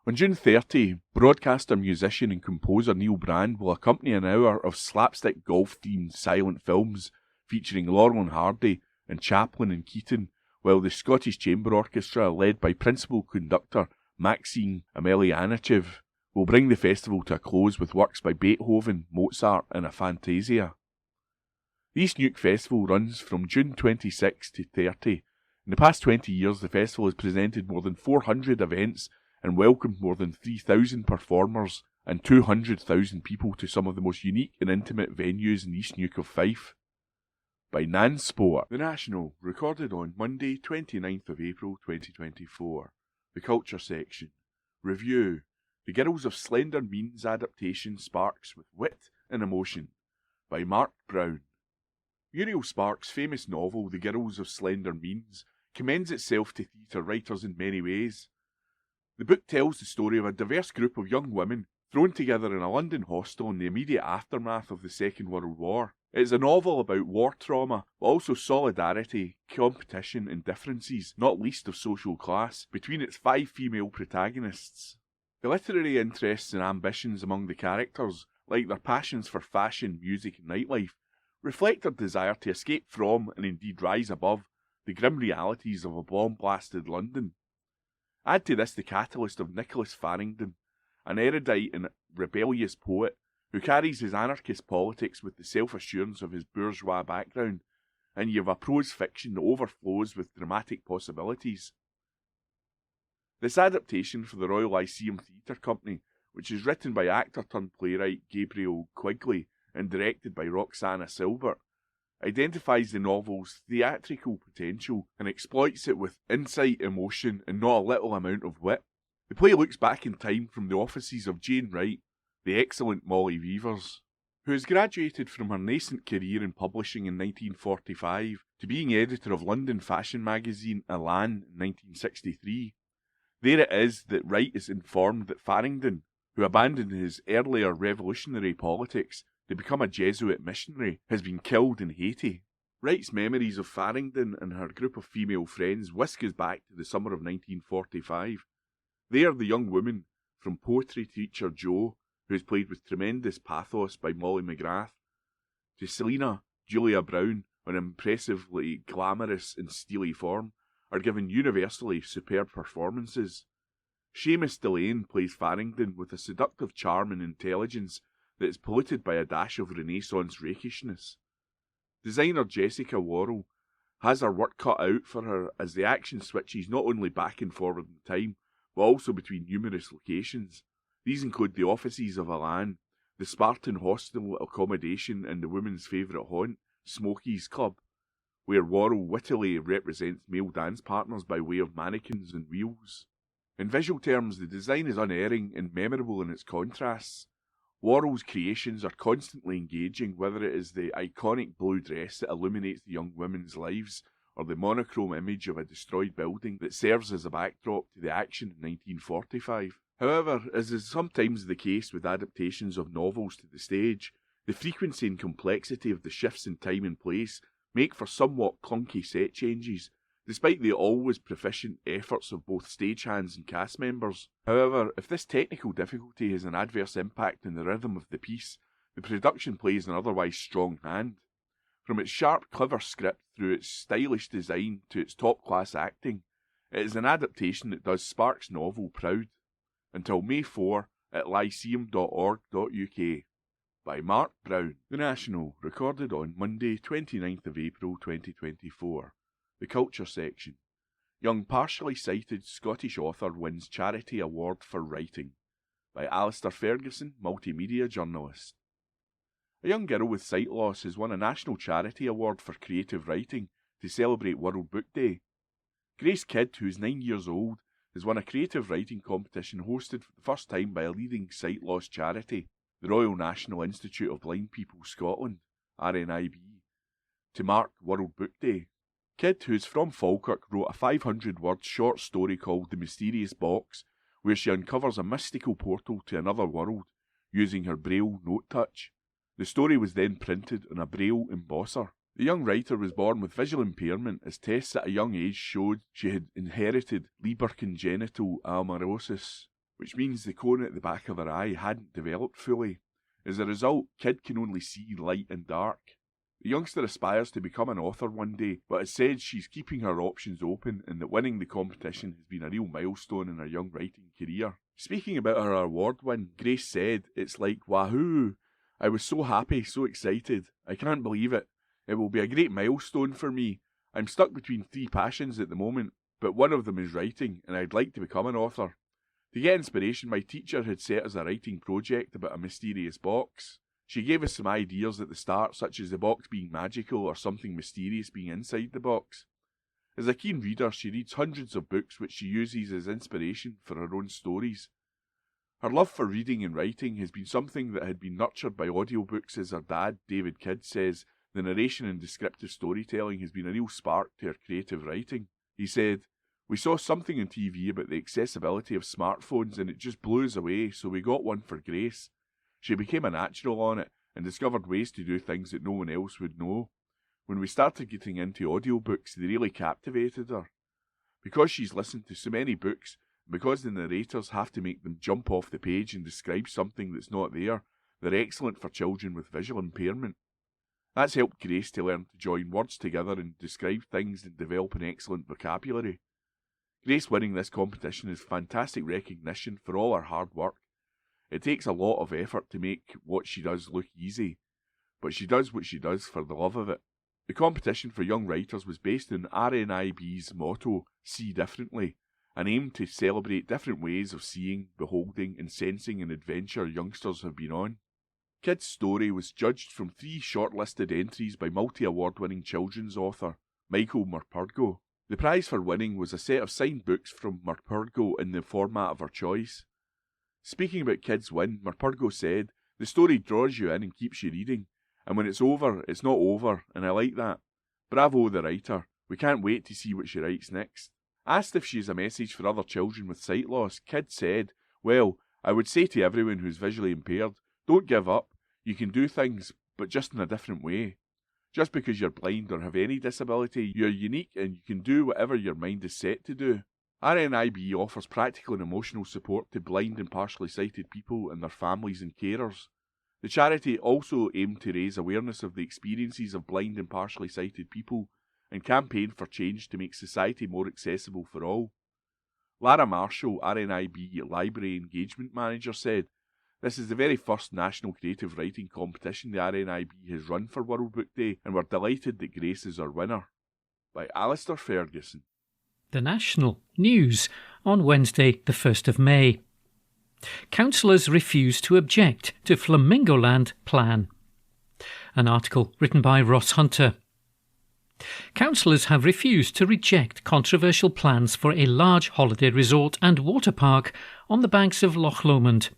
Speaker 1: On June 30, broadcaster, musician and composer Neil Brand will accompany an hour of slapstick golf-themed silent films featuring Laurel and Hardy and Chaplin and Keaton, while the Scottish Chamber Orchestra, led by principal conductor Maxim Emelianitchev, will bring the festival to a close with works by Beethoven, Mozart and a Fantasia. The East Neuk Festival runs from June 26 to 30. In the past 20 years, the festival has presented more than 400 events and welcomed more than 3,000 performers and 200,000 people to some of the most unique and intimate venues in East Neuk of Fife. By Nan Sport. The National, recorded on Monday 29th of April 2024. The Culture Section. Review. The Girls of Slender Means adaptation sparks with wit and emotion. By Mark Brown. Muriel Sparks' famous novel, The Girls of Slender Means, commends itself to theatre writers in many ways. The book tells the story of a diverse group of young women thrown together in a London hostel in the immediate aftermath of the Second World War. It is a novel about war trauma, but also solidarity, competition and differences, not least of social class, between its 5 female protagonists. The literary interests and ambitions among the characters, like their passions for fashion, music and nightlife, reflect their desire to escape from, and indeed rise above, the grim realities of a bomb-blasted London. Add to this the catalyst of Nicholas Farrington, an erudite and rebellious poet who carries his anarchist politics with the self-assurance of his bourgeois background, and you have a prose fiction that overflows with dramatic possibilities. This adaptation for the Royal Lyceum Theatre Company, which is written by actor-turned-playwright Gabriel Quigley and directed by Roxana Silbert, identifies the novel's theatrical potential and exploits it with insight, emotion, and not a little amount of wit. The play looks back in time from the offices of Jane Wright, the excellent Molly Weavers, who has graduated from her nascent career in publishing in 1945 to being editor of London fashion magazine Elan in 1963. There it is that Wright is informed that Farrington, who abandoned his earlier revolutionary politics to become a Jesuit missionary, has been killed in Haiti. Wright's memories of Farrington and her group of female friends whisk us back to the summer of 1945. There, the young woman, from poetry teacher Jo, who is played with tremendous pathos by Molly McGrath, to Selena Julia Brown, on impressively glamorous and steely form, are given universally superb performances. Seamus Delane plays Farrington with a seductive charm and intelligence that is polluted by a dash of Renaissance rakishness. Designer Jessica Worrell has her work cut out for her as the action switches not only back and forward in time, but also between numerous locations. These include the offices of Elan, the Spartan hostel accommodation and the women's favourite haunt, Smokey's Club, where Worrell wittily represents male dance partners by way of mannequins and wheels. In visual terms, the design is unerring and memorable in its contrasts. Worrell's creations are constantly engaging, whether it is the iconic blue dress that illuminates the young women's lives, or the monochrome image of a destroyed building that serves as a backdrop to the action in 1945. However, as is sometimes the case with adaptations of novels to the stage, the frequency and complexity of the shifts in time and place make for somewhat clunky set changes, despite the always proficient efforts of both stagehands and cast members. However, if this technical difficulty has an adverse impact on the rhythm of the piece, the production plays an otherwise strong hand. From its sharp, clever script through its stylish design to its top-class acting, it is an adaptation that does Sparks' novel proud. Until May 4 at lyceum.org.uk. By Mark Brown. The National, recorded on Monday 29th of April 2024. The Culture Section. Young partially sighted Scottish author wins Charity Award for Writing. By Alistair Ferguson, multimedia journalist. A young girl with sight loss has won a National Charity Award for creative writing to celebrate World Book Day. Grace Kidd, who is 9 years old, has won a creative writing competition hosted for the first time by a leading sight loss charity, the Royal National Institute of Blind People Scotland, RNIB, to mark World Book Day. Kidd, who is from Falkirk, wrote a 500-word short story called The Mysterious Box, where she uncovers a mystical portal to another world using her Braille note touch. The story was then printed on a Braille embosser. The young writer was born with visual impairment, as tests at a young age showed she had inherited Leber congenital amaurosis,
Speaker 4: which means the cone at the back of her eye hadn't developed fully. As a result, Kid can only see light and dark. The youngster aspires to become an author one day, but has said she's keeping her options open and that winning the competition has been a real milestone in her young writing career. Speaking about her award win, Grace said, "It's like wahoo! I was so happy, so excited. I can't believe it. It will be a great milestone for me. I'm stuck between 3 passions at the moment, but one of them is writing, and I'd like to become an author. To get inspiration, my teacher had set us a writing project about a mysterious box. She gave us some ideas at the start, such as the box being magical or something mysterious being inside the box. As a keen reader, she reads hundreds of books which she uses as inspiration for her own stories. Her love for reading and writing has been something that had been nurtured by audiobooks, as her dad, David Kidd, says the narration and descriptive storytelling has been a real spark to her creative writing. He said, "We saw something on TV about the accessibility of smartphones and it just blew us away, so we got one for Grace. She became a natural on it and discovered ways to do things that no one else would know. When we started getting into audiobooks, they really captivated her. Because she's listened to so many books, and because the narrators have to make them jump off the page and describe something that's not there, they're excellent for children with visual impairment. That's helped Grace to learn to join words together and describe things and develop an excellent vocabulary. Grace winning this competition is fantastic recognition for all her hard work. It takes a lot of effort to make what she does look easy, but she does what she does for the love of it." The competition for young writers was based on RNIB's motto, "See Differently," an aim to celebrate different ways of seeing, beholding and sensing an adventure youngsters have been on. Kid's story was judged from 3 shortlisted entries by multi-award-winning children's author Michael Morpurgo. The prize for winning was a set of signed books from Morpurgo in the format of her choice. Speaking about Kid's win, Morpurgo said, "The story draws you in and keeps you reading, and when it's over, it's not over, and I like that. Bravo the writer. We can't wait to see what she writes next." Asked if she has a message for other children with sight loss, Kid said, "Well, I would say to everyone who's visually impaired, don't give up. You can do things, but just in a different way. Just because you're blind or have any disability, you're unique and you can do whatever your mind is set to do." RNIB offers practical and emotional support to blind and partially sighted people and their families and carers. The charity also aimed to raise awareness of the experiences of blind and partially sighted people and campaign for change to make society more accessible for all. Lara Marshall, RNIB Library Engagement Manager, said, "This is the very first national creative writing competition the RNIB has run for World Book Day, and we're delighted that Grace is our winner." By Alistair Ferguson.
Speaker 5: The National News on Wednesday, the 1st of May. Councillors refuse to object to Flamingoland plan. An article written by Ross Hunter. Councillors have refused to reject controversial plans for a large holiday resort and water park on the banks of Loch Lomond.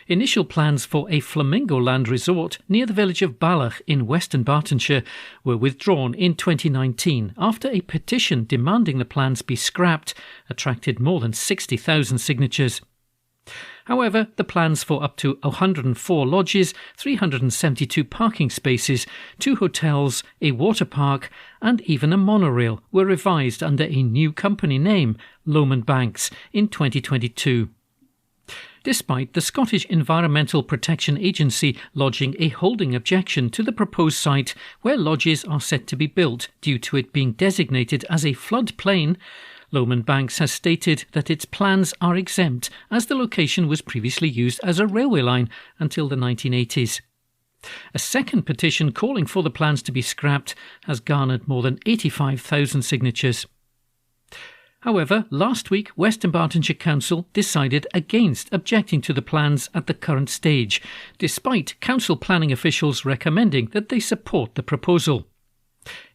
Speaker 5: Initial plans for a Flamingoland resort near the village of Ballach in Western Bartonshire were withdrawn in 2019 after a petition demanding the plans be scrapped attracted more than 60,000 signatures. However, the plans for up to 104 lodges, 372 parking spaces, 2 hotels, a water park and even a monorail were revised under a new company name, Lomond Banks, in 2022. Despite the Scottish Environmental Protection Agency lodging a holding objection to the proposed site where lodges are set to be built due to it being designated as a floodplain, Lomond Banks has stated that its plans are exempt as the location was previously used as a railway line until the 1980s. A second petition calling for the plans to be scrapped has garnered more than 85,000 signatures. However, last week Western Bartonshire Council decided against objecting to the plans at the current stage, despite council planning officials recommending that they support the proposal.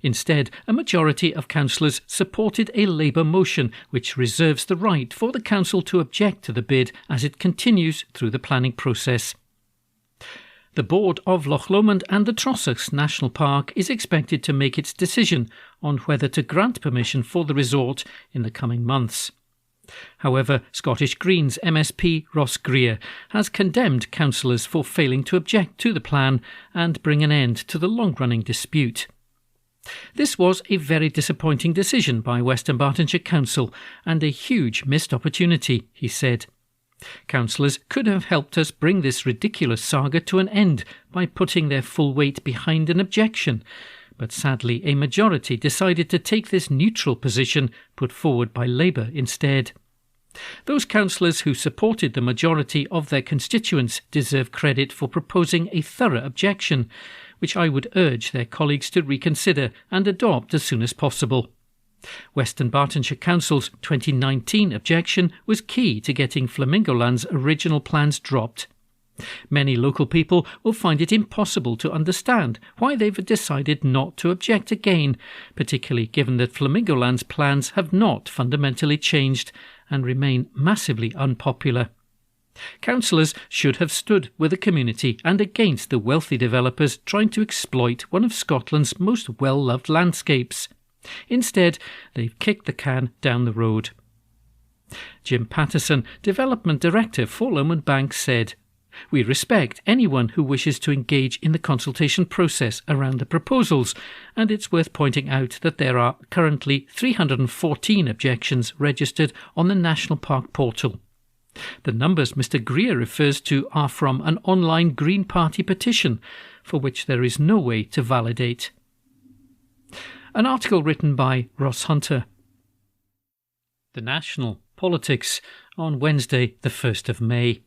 Speaker 5: Instead, a majority of councillors supported a Labour motion which reserves the right for the council to object to the bid as it continues through the planning process. The board of Loch Lomond and the Trossachs National Park is expected to make its decision on whether to grant permission for the resort in the coming months. However, Scottish Greens MSP Ross Greer has condemned councillors for failing to object to the plan and bring an end to the long-running dispute. This was a very disappointing decision by Western Bartonshire Council and a huge missed opportunity, he said. Councillors could have helped us bring this ridiculous saga to an end by putting their full weight behind an objection, but sadly a majority decided to take this neutral position put forward by Labour instead. Those councillors who supported the majority of their constituents deserve credit for proposing a thorough objection, which I would urge their colleagues to reconsider and adopt as soon as possible. Western Bartonshire Council's 2019 objection was key to getting Flamingoland's original plans dropped. Many local people will find it impossible to understand why they've decided not to object again, particularly given that Flamingoland's plans have not fundamentally changed and remain massively unpopular. Councillors should have stood with the community and against the wealthy developers trying to exploit one of Scotland's most well-loved landscapes. Instead, they've kicked the can down the road. Jim Patterson, Development Director for Lomond Bank, said, "We respect anyone who wishes to engage in the consultation process around the proposals, and it's worth pointing out that there are currently 314 objections registered on the National Park portal. The numbers Mr Greer refers to are from an online Green Party petition, for which there is no way to validate." An article written by Ross Hunter. The National Politics on Wednesday the 1st of May.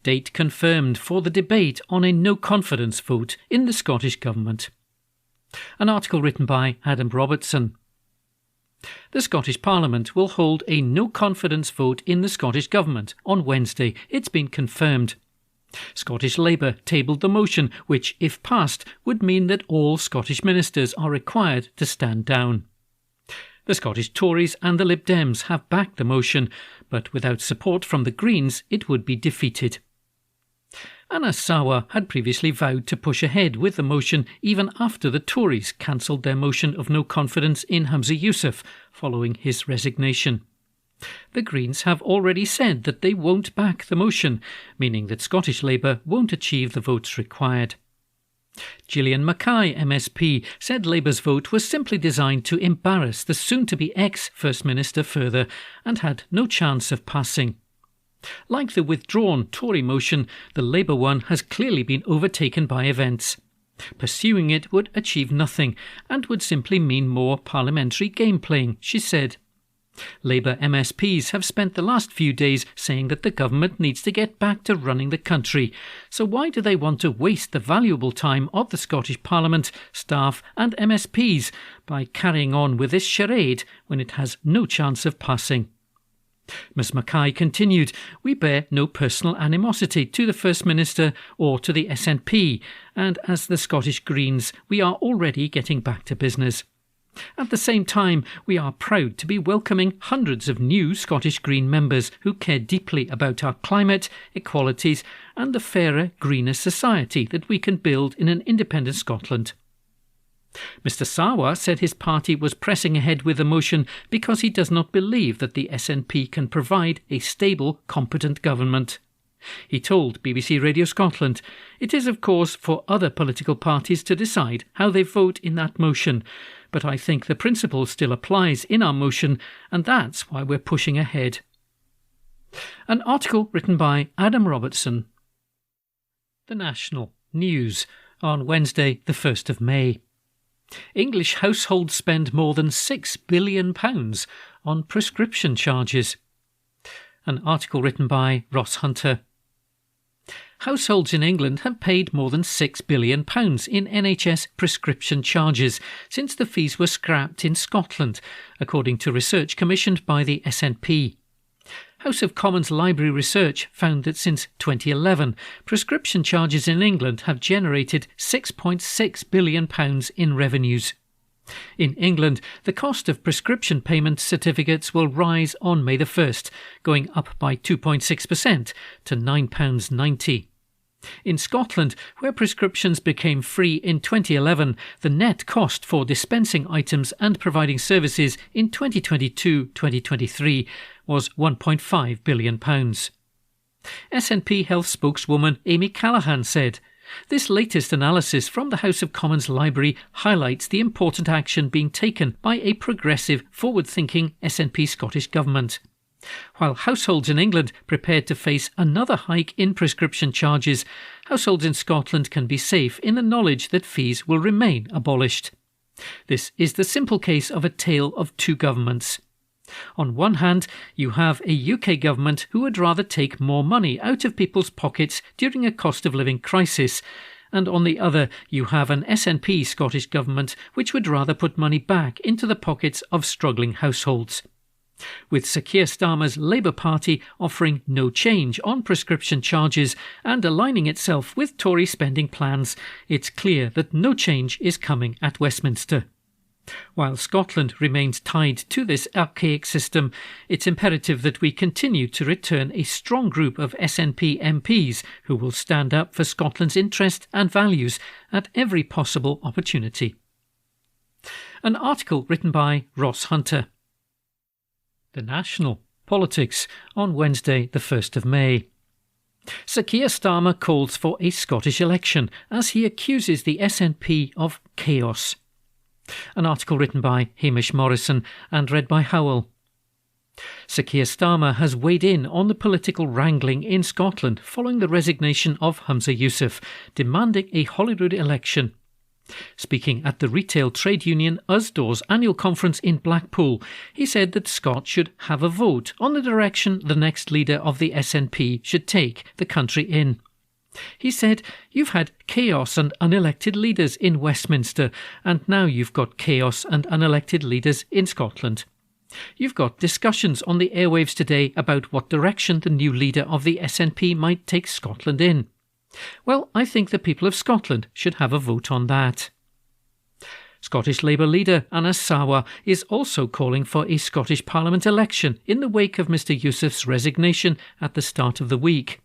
Speaker 5: Date confirmed for the debate on a no-confidence vote in the Scottish Government. An article written by Adam Robertson. The Scottish Parliament will hold a no-confidence vote in the Scottish Government on Wednesday. It's been confirmed. Scottish Labour tabled the motion, which, if passed, would mean that all Scottish ministers are required to stand down. The Scottish Tories and the Lib Dems have backed the motion, but without support from the Greens, it would be defeated. Anna Sawar had previously vowed to push ahead with the motion even after the Tories cancelled their motion of no confidence in Humza Yousaf following his resignation. The Greens have already said that they won't back the motion, meaning that Scottish Labour won't achieve the votes required. Gillian Mackay, MSP, said Labour's vote was simply designed to embarrass the soon-to-be ex-First Minister further and had no chance of passing. Like the withdrawn Tory motion, the Labour one has clearly been overtaken by events. Pursuing it would achieve nothing and would simply mean more parliamentary game-playing, she said. Labour MSPs have spent the last few days saying that the government needs to get back to running the country, so why do they want to waste the valuable time of the Scottish Parliament, staff and MSPs by carrying on with this charade when it has no chance of passing? Ms Mackay continued, "We bear no personal animosity to the First Minister or to the SNP, and as the Scottish Greens, we are already getting back to business. At the same time, we are proud to be welcoming hundreds of new Scottish Green members who care deeply about our climate, equalities and the fairer, greener society that we can build in an independent Scotland." Mr Sawar said his party was pressing ahead with the motion because he does not believe that the SNP can provide a stable, competent government. He told BBC Radio Scotland, "It is of course for other political parties to decide how they vote in that motion, but I think the principle still applies in our motion, and that's why we're pushing ahead." An article written by Adam Robertson. The National News on Wednesday the 1st of May. English households spend more than £6 billion on prescription charges. An article written by Ross Hunter. Households in England have paid more than £6 billion in NHS prescription charges since the fees were scrapped in Scotland, according to research commissioned by the SNP. House of Commons Library research found that since 2011, prescription charges in England have generated £6.6 billion in revenues. In England, the cost of prescription payment certificates will rise on May the 1st, going up by 2.6% to £9.90. In Scotland, where prescriptions became free in 2011, the net cost for dispensing items and providing services in 2022-2023 was £1.5 billion. SNP Health spokeswoman Amy Callaghan said, "This latest analysis from the House of Commons Library highlights the important action being taken by a progressive, forward-thinking SNP Scottish Government. While households in England prepared to face another hike in prescription charges, households in Scotland can be safe in the knowledge that fees will remain abolished. This is the simple case of a tale of two governments. On one hand, you have a UK government who would rather take more money out of people's pockets during a cost of living crisis, and on the other, you have an SNP Scottish government which would rather put money back into the pockets of struggling households. With Sir Keir Starmer's Labour Party offering no change on prescription charges and aligning itself with Tory spending plans, it's clear that no change is coming at Westminster. While Scotland remains tied to this archaic system, it's imperative that we continue to return a strong group of SNP MPs who will stand up for Scotland's interest and values at every possible opportunity. An article written by Ross Hunter. The National Politics on Wednesday the 1st of May. Sir Keir Starmer calls for a Scottish election as he accuses the SNP of chaos. An article written by Hamish Morrison and read by Howell. Sir Keir Starmer has weighed in on the political wrangling in Scotland following the resignation of Humza Yousaf, demanding a Holyrood election. Speaking at the retail trade union Usdaws annual conference in Blackpool, he said that Scots should have a vote on the direction the next leader of the SNP should take the country in. He said, "You've had chaos and unelected leaders in Westminster, and now you've got chaos and unelected leaders in Scotland. You've got discussions on the airwaves today about what direction the new leader of the SNP might take Scotland in. Well, I think the people of Scotland should have a vote on that." Scottish Labour leader Anas Sarwar is also calling for a Scottish Parliament election in the wake of Mr Yousaf's resignation at the start of the week.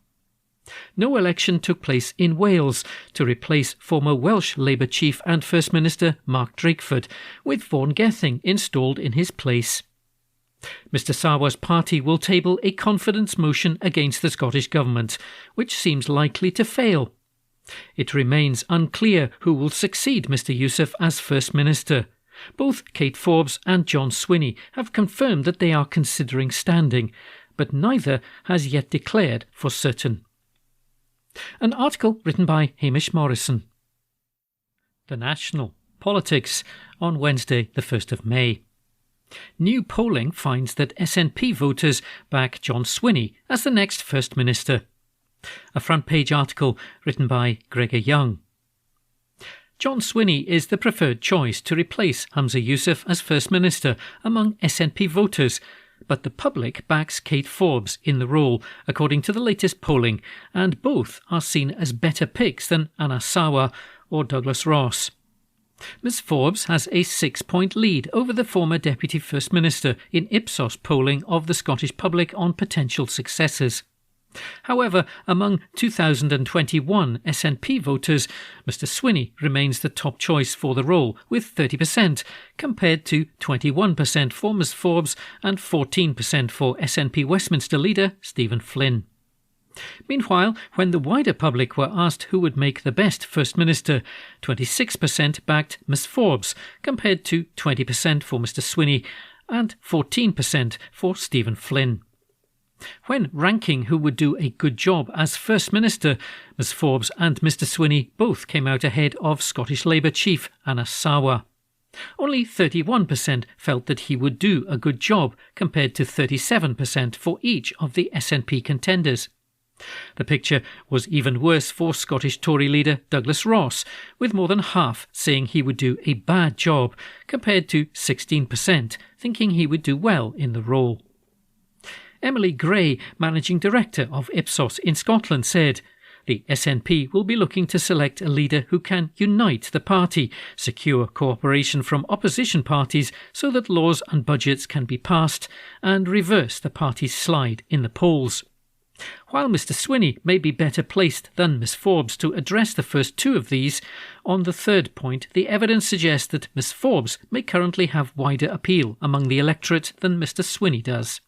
Speaker 5: No election took place in Wales to replace former Welsh Labour Chief and First Minister Mark Drakeford, with Vaughan Gething installed in his place. Mr Sarwar's party will table a confidence motion against the Scottish Government, which seems likely to fail. It remains unclear who will succeed Mr Yousaf as First Minister. Both Kate Forbes and John Swinney have confirmed that they are considering standing, but neither has yet declared for certain. An article written by Hamish Morrison. The National Politics on Wednesday the 1st of May. New polling finds that SNP voters back John Swinney as the next First Minister. A front-page article written by Gregor Young. John Swinney is the preferred choice to replace Humza Yousaf as First Minister among SNP voters, but the public backs Kate Forbes in the role, according to the latest polling, and both are seen as better picks than Anas Sarwar or Douglas Ross. Ms Forbes has a 6-point lead over the former Deputy First Minister in Ipsos polling of the Scottish public on potential successors. However, among 2021 SNP voters, Mr Swinney remains the top choice for the role, with 30%, compared to 21% for Ms Forbes and 14% for SNP Westminster leader Stephen Flynn. Meanwhile, when the wider public were asked who would make the best First Minister, 26% backed Ms Forbes, compared to 20% for Mr Swinney and 14% for Stephen Flynn. When ranking who would do a good job as First Minister, Ms Forbes and Mr Swinney both came out ahead of Scottish Labour Chief Anas Sarwar. Only 31% felt that he would do a good job, compared to 37% for each of the SNP contenders. The picture was even worse for Scottish Tory leader Douglas Ross, with more than half saying he would do a bad job, compared to 16% thinking he would do well in the role. Emily Gray, Managing Director of Ipsos in Scotland, said, "The SNP will be looking to select a leader who can unite the party, secure cooperation from opposition parties so that laws and budgets can be passed, and reverse the party's slide in the polls." While Mr Swinney may be better placed than Ms Forbes to address the first two of these, on the third point the evidence suggests that Ms Forbes may currently have wider appeal among the electorate than Mr Swinney does.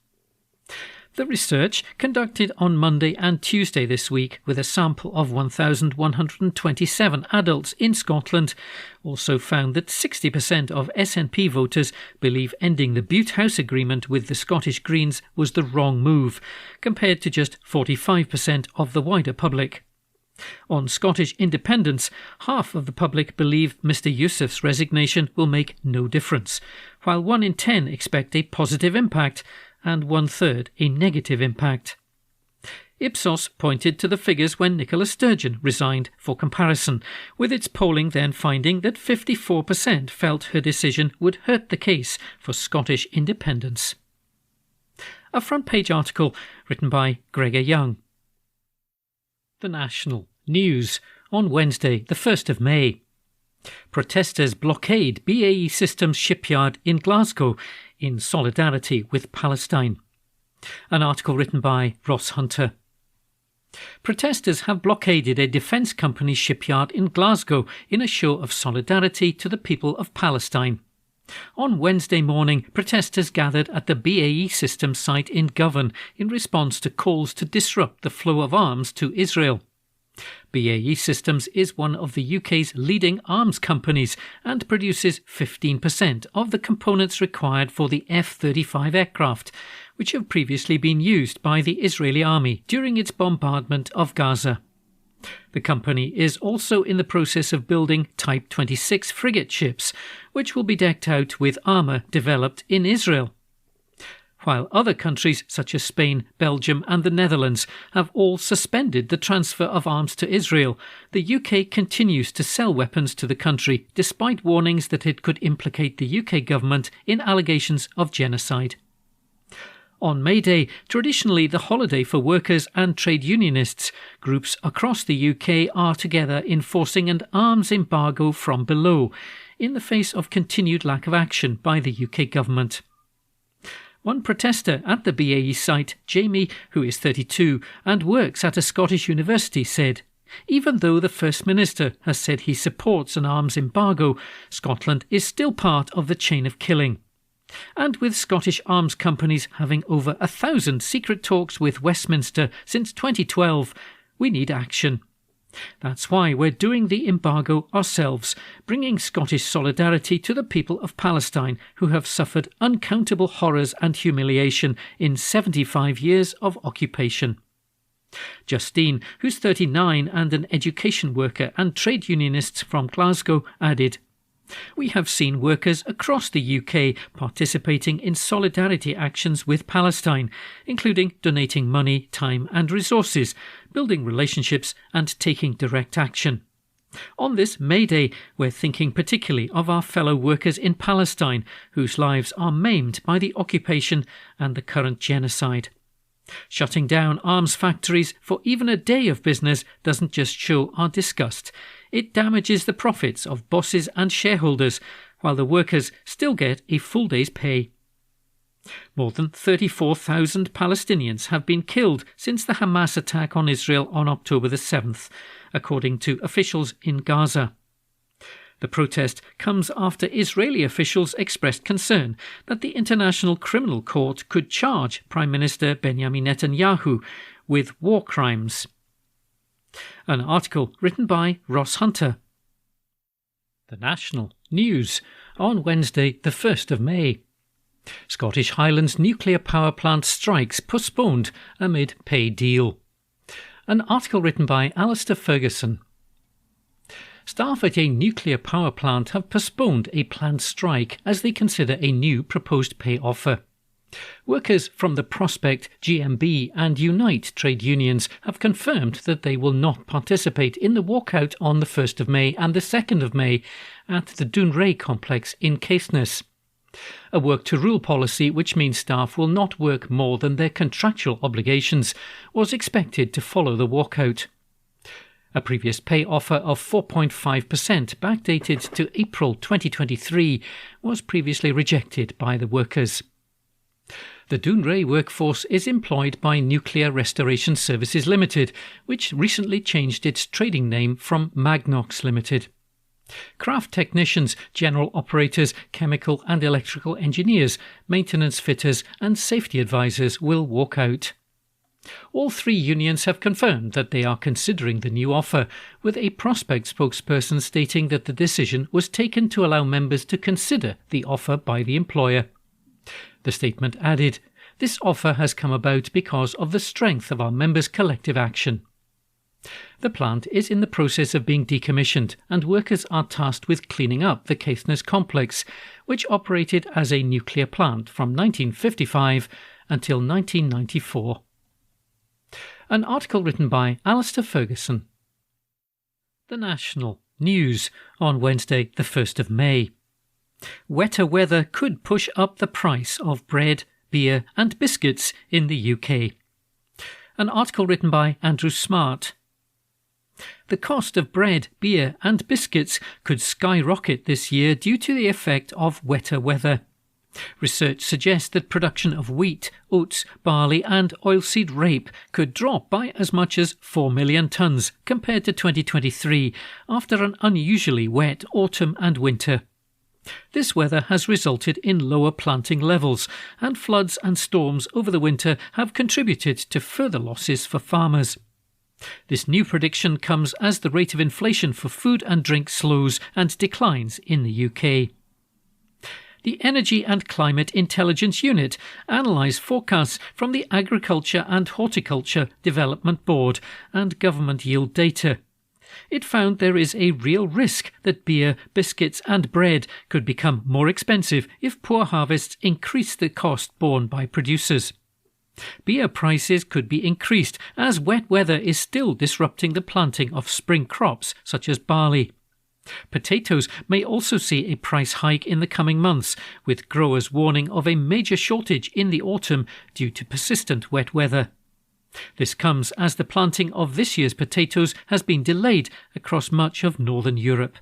Speaker 5: The research, conducted on Monday and Tuesday this week with a sample of 1,127 adults in Scotland, also found that 60% of SNP voters believe ending the Bute House agreement with the Scottish Greens was the wrong move, compared to just 45% of the wider public. On Scottish independence, half of the public believe Mr Yousaf's resignation will make no difference, while 1 in 10 expect a positive impact and 1/3 a negative impact. Ipsos pointed to the figures when Nicola Sturgeon resigned for comparison, with its polling then finding that 54% felt her decision would hurt the case for Scottish independence. A front-page article written by Gregor Young. The National News on Wednesday, the 1st of May. Protesters blockade BAE Systems shipyard in Glasgow in solidarity with Palestine. An article written by Ross Hunter. Protesters have blockaded a defence company's shipyard in Glasgow in a show of solidarity to the people of Palestine. On Wednesday morning, protesters gathered at the BAE Systems site in Govan in response to calls to disrupt the flow of arms to Israel. BAE Systems is one of the UK's leading arms companies and produces 15% of the components required for the F-35 aircraft, which have previously been used by the Israeli army during its bombardment of Gaza. The company is also in the process of building Type 26 frigate ships, which will be decked out with armour developed in Israel. While other countries such as Spain, Belgium and the Netherlands have all suspended the transfer of arms to Israel, the UK continues to sell weapons to the country despite warnings that it could implicate the UK government in allegations of genocide. On May Day, traditionally the holiday for workers and trade unionists, groups across the UK are together enforcing an arms embargo from below, in the face of continued lack of action by the UK government. One protester at the BAE site, Jamie, who is 32 and works at a Scottish university, said, "Even though the First Minister has said he supports an arms embargo, Scotland is still part of the chain of killing." And with Scottish arms companies having over 1,000 secret talks with Westminster since 2012, we need action. That's why we're doing the embargo ourselves, bringing Scottish solidarity to the people of Palestine who have suffered uncountable horrors and humiliation in 75 years of occupation. Justine, who's 39 and an education worker and trade unionist from Glasgow, added, "We have seen workers across the UK participating in solidarity actions with Palestine, including donating money, time and resources, building relationships and taking direct action. On this May Day, we're thinking particularly of our fellow workers in Palestine, whose lives are maimed by the occupation and the current genocide. Shutting down arms factories for even a day of business doesn't just show our disgust. It damages the profits of bosses and shareholders, while the workers still get a full day's pay." More than 34,000 Palestinians have been killed since the Hamas attack on Israel on October the 7th, according to officials in Gaza. The protest comes after Israeli officials expressed concern that the International Criminal Court could charge Prime Minister Benjamin Netanyahu with war crimes. An article written by Ross Hunter. The National News on Wednesday, the 1st of May. Scottish Highlands nuclear power plant strikes postponed amid pay deal. An article written by Alistair Ferguson. Staff at a nuclear power plant have postponed a planned strike as they consider a new proposed pay offer. Workers from the Prospect, GMB and Unite trade unions have confirmed that they will not participate in the walkout on the 1st of May and the 2nd of May at the Dounreay complex in Caithness. A work-to-rule policy, which means staff will not work more than their contractual obligations, was expected to follow the walkout. A previous pay offer of 4.5%, backdated to April 2023, was previously rejected by the workers. The Dounreay workforce is employed by Nuclear Restoration Services Limited, which recently changed its trading name from Magnox Limited. Craft technicians, general operators, chemical and electrical engineers, maintenance fitters and safety advisors will walk out. All three unions have confirmed that they are considering the new offer, with a Prospect spokesperson stating that the decision was taken to allow members to consider the offer by the employer. The statement added, "This offer has come about because of the strength of our members' collective action." The plant is in the process of being decommissioned, and workers are tasked with cleaning up the Caithness complex, which operated as a nuclear plant from 1955 until 1994. An article written by Alistair Ferguson. The National News on Wednesday the 1st of May. Wetter weather could push up the price of bread, beer and biscuits in the UK. An article written by Andrew Smart. The cost of bread, beer and biscuits could skyrocket this year due to the effect of wetter weather. Research suggests that production of wheat, oats, barley and oilseed rape could drop by as much as 4 million tonnes compared to 2023 after an unusually wet autumn and winter. This weather has resulted in lower planting levels, and floods and storms over the winter have contributed to further losses for farmers. This new prediction comes as the rate of inflation for food and drink slows and declines in the UK. The Energy and Climate Intelligence Unit analysed forecasts from the Agriculture and Horticulture Development Board and government yield data. It found there is a real risk that beer, biscuits and bread could become more expensive if poor harvests increase the cost borne by producers. Beer prices could be increased as wet weather is still disrupting the planting of spring crops such as barley. Potatoes may also see a price hike in the coming months, with growers warning of a major shortage in the autumn due to persistent wet weather. This comes as the planting of this year's potatoes has been delayed across much of northern Europe.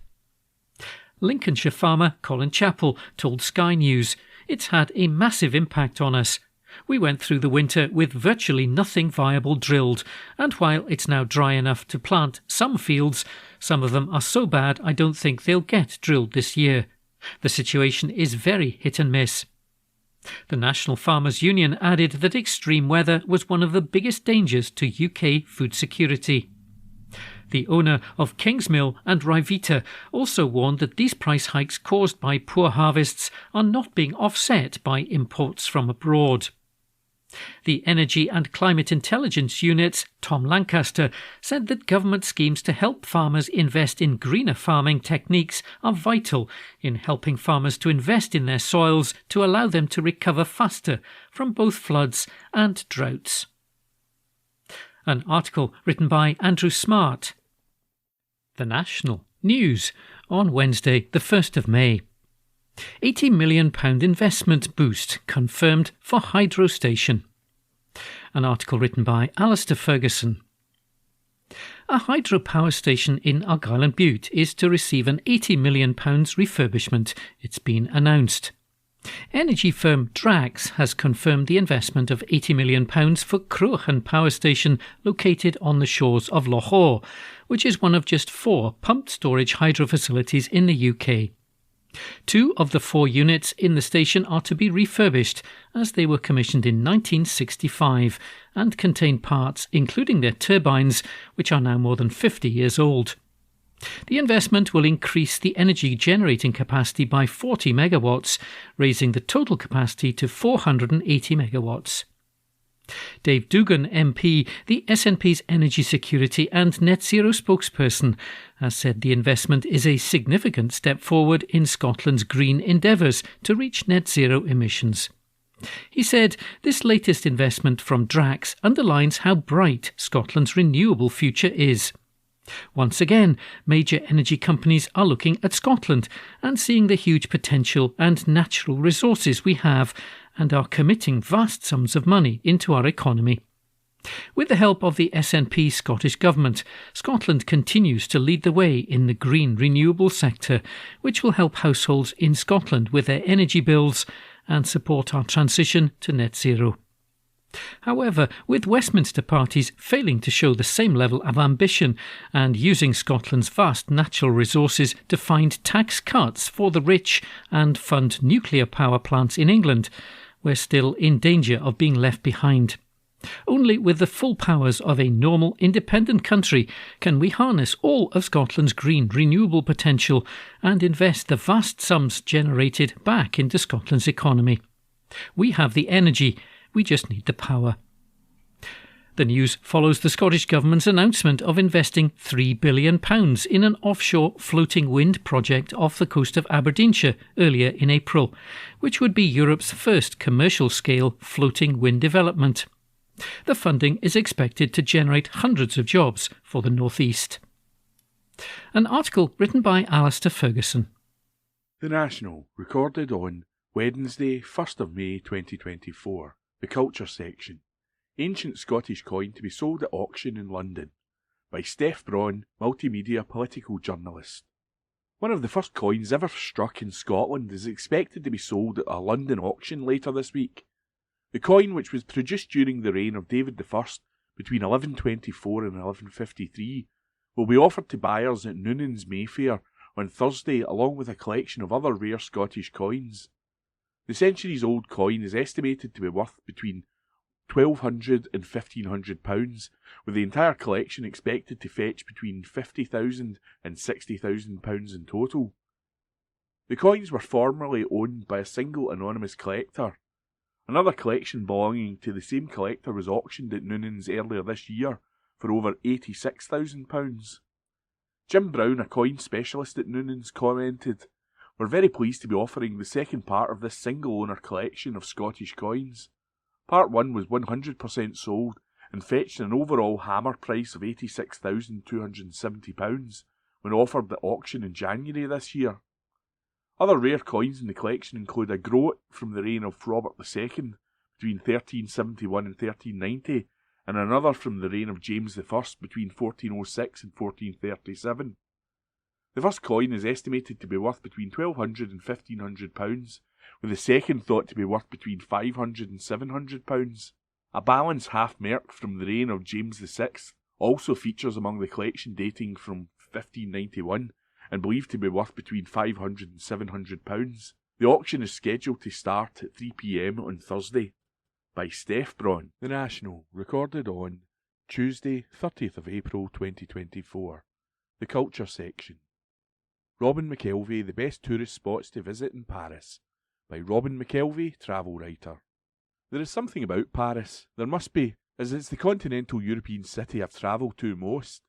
Speaker 5: Lincolnshire farmer Colin Chappell told Sky News, "It's had a massive impact on us. We went through the winter with virtually nothing viable drilled, and while it's now dry enough to plant some fields, some of them are so bad I don't think they'll get drilled this year. The situation is very hit and miss." The National Farmers Union added that extreme weather was one of the biggest dangers to UK food security. The owner of Kingsmill and Ryvita also warned that these price hikes caused by poor harvests are not being offset by imports from abroad. The Energy and Climate Intelligence Unit's Tom Lancaster said that government schemes to help farmers invest in greener farming techniques are vital in helping farmers to invest in their soils to allow them to recover faster from both floods and droughts. An article written by Andrew Smart. The National News on Wednesday the 1st of May. £80 million investment boost confirmed for hydro station. An article written by Alistair Ferguson. A hydropower station in Argyll and Bute is to receive an £80 million refurbishment. It's been announced. Energy firm Drax has confirmed the investment of £80 million for Croghan Power Station located on the shores of Loch Awe, which is one of just 4 pumped storage hydro facilities in the UK. 2 of the 4 units in the station are to be refurbished, as they were commissioned in 1965 and contain parts including their turbines, which are now more than 50 years old. The investment will increase the energy generating capacity by 40 megawatts, raising the total capacity to 480 megawatts. Dave Dugan MP, the SNP's Energy Security and Net Zero spokesperson, has said the investment is a significant step forward in Scotland's green endeavours to reach net zero emissions. He said this latest investment from Drax underlines how bright Scotland's renewable future is. Once again, major energy companies are looking at Scotland and seeing the huge potential and natural resources we have, and are committing vast sums of money into our economy. With the help of the SNP Scottish Government, Scotland continues to lead the way in the green renewable sector, which will help households in Scotland with their energy bills and support our transition to net zero. However, with Westminster parties failing to show the same level of ambition and using Scotland's vast natural resources to find tax cuts for the rich and fund nuclear power plants in England, we're still in danger of being left behind. Only with the full powers of a normal, independent country can we harness all of Scotland's green, renewable potential and invest the vast sums generated back into Scotland's economy. We have the energy, we just need the power. The news follows the Scottish Government's announcement of investing £3 billion in an offshore floating wind project off the coast of Aberdeenshire earlier in April, which would be Europe's first commercial-scale floating wind development. The funding is expected to generate hundreds of jobs for the North East. An article written by Alistair Ferguson.
Speaker 4: The National, recorded on Wednesday, 1st of May 2024. The Culture section. Ancient Scottish coin to be sold at auction in London. By Steph Braun, multimedia political journalist. One of the first coins ever struck in Scotland is expected to be sold at a London auction later this week. The coin, which was produced during the reign of David I between 1124 and 1153, will be offered to buyers at Noonan's Mayfair on Thursday, along with a collection of other rare Scottish coins. The centuries-old coin is estimated to be worth between £1,200 and £1,500, with the entire collection expected to fetch between £50,000 and £60,000 in total. The coins were formerly owned by a single anonymous collector. Another collection belonging to the same collector was auctioned at Noonan's earlier this year for over £86,000. Jim Brown, a coin specialist at Noonan's, commented, "We're very pleased to be offering the second part of this single-owner collection of Scottish coins. Part 1 was 100% sold and fetched an overall hammer price of £86,270 when offered at auction in January this year. Other rare coins in the collection include a groat from the reign of Robert II between 1371 and 1390, and another from the reign of James I between 1406 and 1437. The first coin is estimated to be worth between £1,200 and £1,500, with the second thought to be worth between £500 and £700. A balance half-merk from the reign of James VI also features among the collection, dating from 1591, and believed to be worth between £500 and £700. The auction is scheduled to start at 3 p.m. on Thursday. By Steph Braun. The National, recorded on Tuesday, 30th of April 2024. The Culture section. Robin McKelvey, the best tourist spots to visit in Paris. By Robin McKelvey, travel writer. There is something about Paris. There must be, as it's the continental European city I've travelled to most.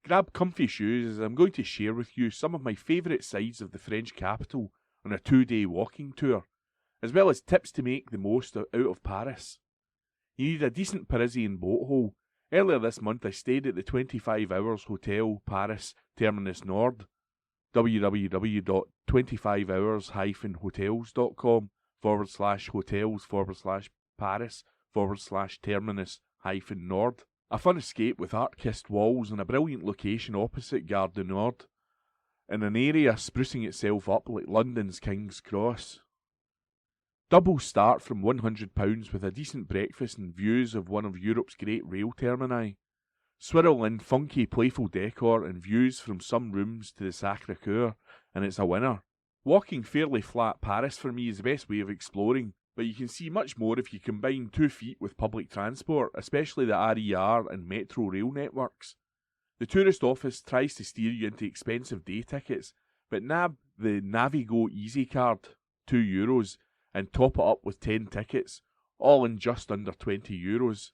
Speaker 4: Grab comfy shoes, as I'm going to share with you some of my favourite sides of the French capital on a 2-day walking tour, as well as tips to make the most out of Paris. You need a decent Parisian boat hole. Earlier this month I stayed at the 25 Hours Hotel Paris Terminus Nord, www.25hourshotels.com/hotels/Paris/Terminus-Nord. A fun escape with art-kissed walls and a brilliant location opposite Gare du Nord, in an area sprucing itself up like London's King's Cross. Doubles start from £100 with a decent breakfast and views of one of Europe's great rail termini. Swirl in funky, playful decor and views from some rooms to the Sacré-Cœur, and it's a winner. Walking fairly flat Paris for me is the best way of exploring, but you can see much more if you combine 2 feet with public transport, especially the RER and Metro rail networks. The tourist office tries to steer you into expensive day tickets, but nab the Navigo Easy card, €2, and top it up with 10 tickets, all in just under €20.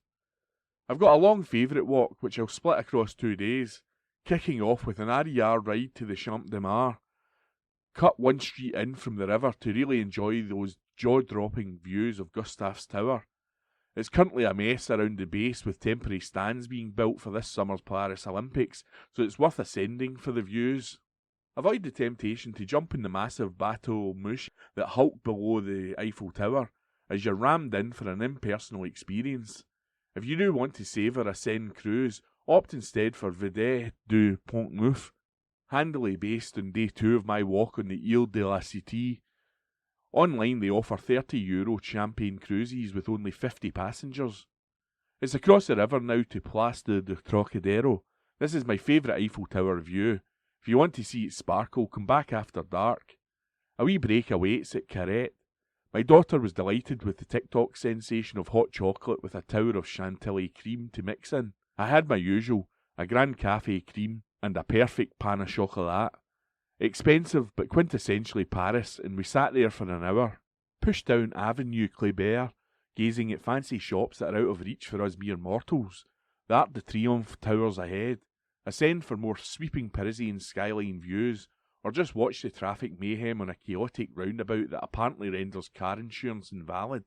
Speaker 4: I've got a long favourite walk, which I'll split across 2 days, kicking off with an RER ride to the Champ de Mars. Cut one street in from the river to really enjoy those jaw-dropping views of Gustav's Tower. It's currently a mess around the base, with temporary stands being built for this summer's Paris Olympics, so it's worth ascending for the views. Avoid the temptation to jump in the massive bateau mouche that hulk below the Eiffel Tower, as you're rammed in for an impersonal experience. If you do want to savour a Seine cruise, opt instead for Vedette du Pont-Neuf, handily based on day 2 of my walk on the Ile de la Cité. Online they offer €30 champagne cruises with only 50 passengers. It's across the river now to Place de Trocadero. This is my favourite Eiffel Tower view. If you want to see it sparkle, come back after dark. A wee break awaits at Carrette. My daughter was delighted with the TikTok sensation of hot chocolate with a tower of chantilly cream to mix in. I had my usual, a Grand Café cream and a perfect pain au chocolat. Expensive but quintessentially Paris, and we sat there for an hour, pushed down Avenue Kléber, gazing at fancy shops that are out of reach for us mere mortals. The Arc de Triomphe towers ahead. Ascend for more sweeping Parisian skyline views, or just watch the traffic mayhem on a chaotic roundabout that apparently renders car insurance invalid.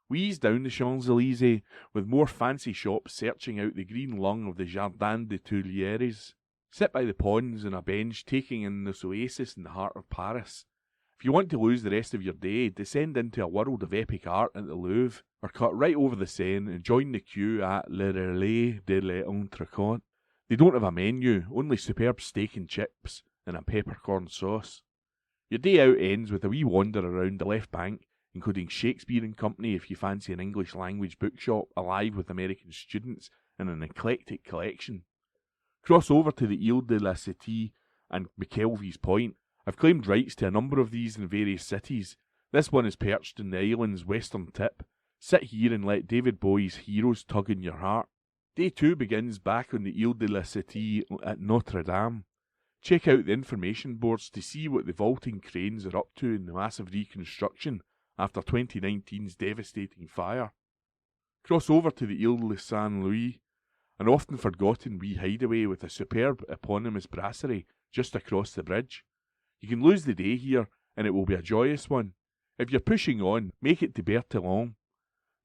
Speaker 4: We ease down the Champs-Élysées, with more fancy shops searching out the green lung of the Jardin des Tuileries. Sit by the ponds on a bench taking in this oasis in the heart of Paris. If you want to lose the rest of your day, descend into a world of epic art at the Louvre, or cut right over the Seine and join the queue at Le Relais de l'Entrecôte. They don't have a menu, only superb steak and chips and a peppercorn sauce. Your day out ends with a wee wander around the left bank, including Shakespeare and Company if you fancy an English language bookshop alive with American students and an eclectic collection. Cross over to the Ile de la Cité and McKelvey's Point. I've claimed rights to a number of these in various cities. This one is perched in the island's western tip. Sit here and let David Bowie's Heroes tug in your heart. Day 2 begins back on the Ile de la Cité at Notre Dame. Check out the information boards to see what the vaulting cranes are up to in the massive reconstruction after 2019's devastating fire. Cross over to the Ile de Saint-Louis, an often forgotten wee hideaway with a superb eponymous brasserie just across the bridge. You can lose the day here, and it will be a joyous one. If you're pushing on, make it to Bertillon,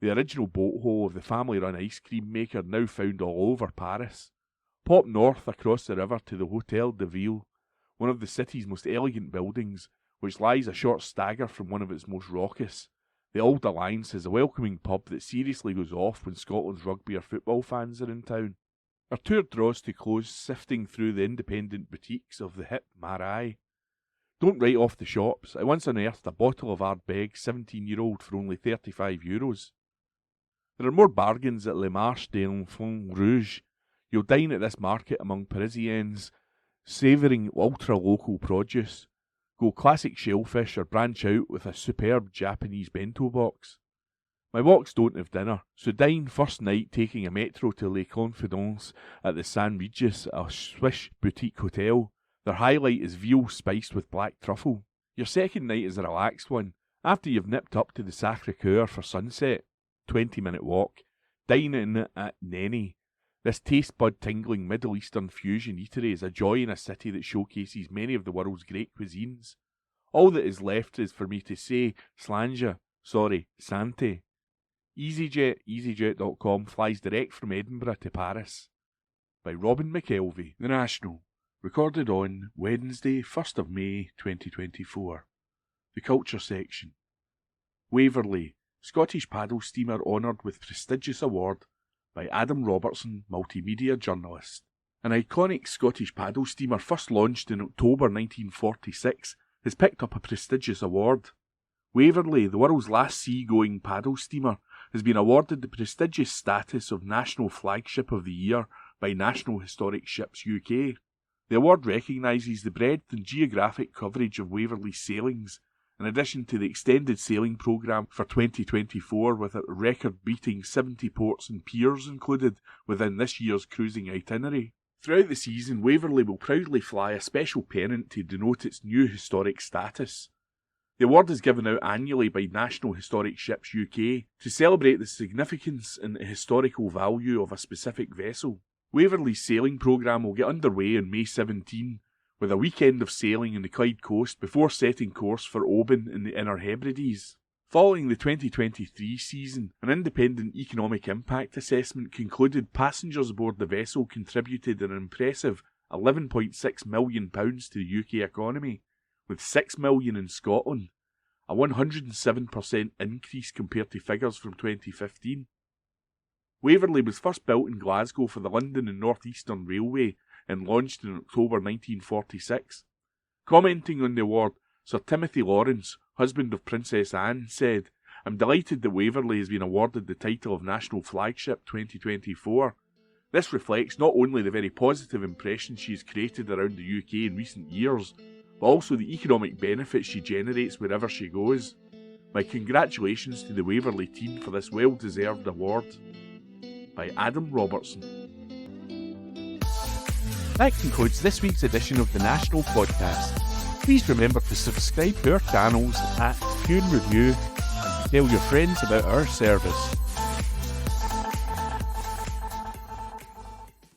Speaker 4: the original boat hole of the family-run ice cream maker now found all over Paris. Pop north across the river to the Hôtel de Ville, one of the city's most elegant buildings, which lies a short stagger from one of its most raucous. The Old Alliance is a welcoming pub that seriously goes off when Scotland's rugby or football fans are in town. Our tour draws to close, sifting through the independent boutiques of the hip Marais. Don't write off the shops. I once unearthed a bottle of Ardbeg 17-year-old for only €35. There are more bargains at Le Marché de l'Enfant Rouge. You'll dine at this market among Parisians, savouring ultra-local produce. Go classic shellfish or branch out with a superb Japanese bento box. My walks don't have dinner, so dine first night taking a metro to Les Confidences at the St. Regis, a Swiss boutique hotel. Their highlight is veal spiced with black truffle. Your second night is a relaxed one. After you've nipped up to the Sacré-Cœur for sunset, 20-minute walk, dine in at Neni. This taste-bud-tingling Middle Eastern fusion eatery is a joy in a city that showcases many of the world's great cuisines. All that is left is for me to say Slange, Sante. EasyJet.com flies direct from Edinburgh to Paris. By Robin McKelvey, The National. Recorded on Wednesday, 1st of May 2024. The Culture Section. Waverley, Scottish paddle steamer honoured with prestigious award by Adam Robertson, multimedia journalist. An iconic Scottish paddle steamer first launched in October 1946 has picked up a prestigious award. Waverley, the world's last sea-going paddle steamer, has been awarded the prestigious status of National Flagship of the Year by National Historic Ships UK. The award recognises the breadth and geographic coverage of Waverley's sailings, in addition to the extended sailing programme for 2024 with a record-beating 70 ports and piers included within this year's cruising itinerary. Throughout the season, Waverley will proudly fly a special pennant to denote its new historic status. The award is given out annually by National Historic Ships UK to celebrate the significance and the historical value of a specific vessel. Waverley's sailing programme will get underway on May 17, with a weekend of sailing on the Clyde coast before setting course for Oban in the Inner Hebrides. Following the 2023 season, an independent economic impact assessment concluded passengers aboard the vessel contributed an impressive £11.6 million to the UK economy, with £6 million in Scotland, a 107% increase compared to figures from 2015. Waverley was first built in Glasgow for the London and North Eastern Railway and launched in October 1946. Commenting on the award, Sir Timothy Lawrence, husband of Princess Anne, said, "I'm delighted that Waverley has been awarded the title of National Flagship 2024. This reflects not only the very positive impression she has created around the UK in recent years, but also the economic benefits she generates wherever she goes. My congratulations to the Waverley team for this well-deserved award." By Adam Robertson.
Speaker 1: That concludes this week's edition of the National Podcast. Please remember to subscribe to our channels at Tune Review and to tell your friends about our service.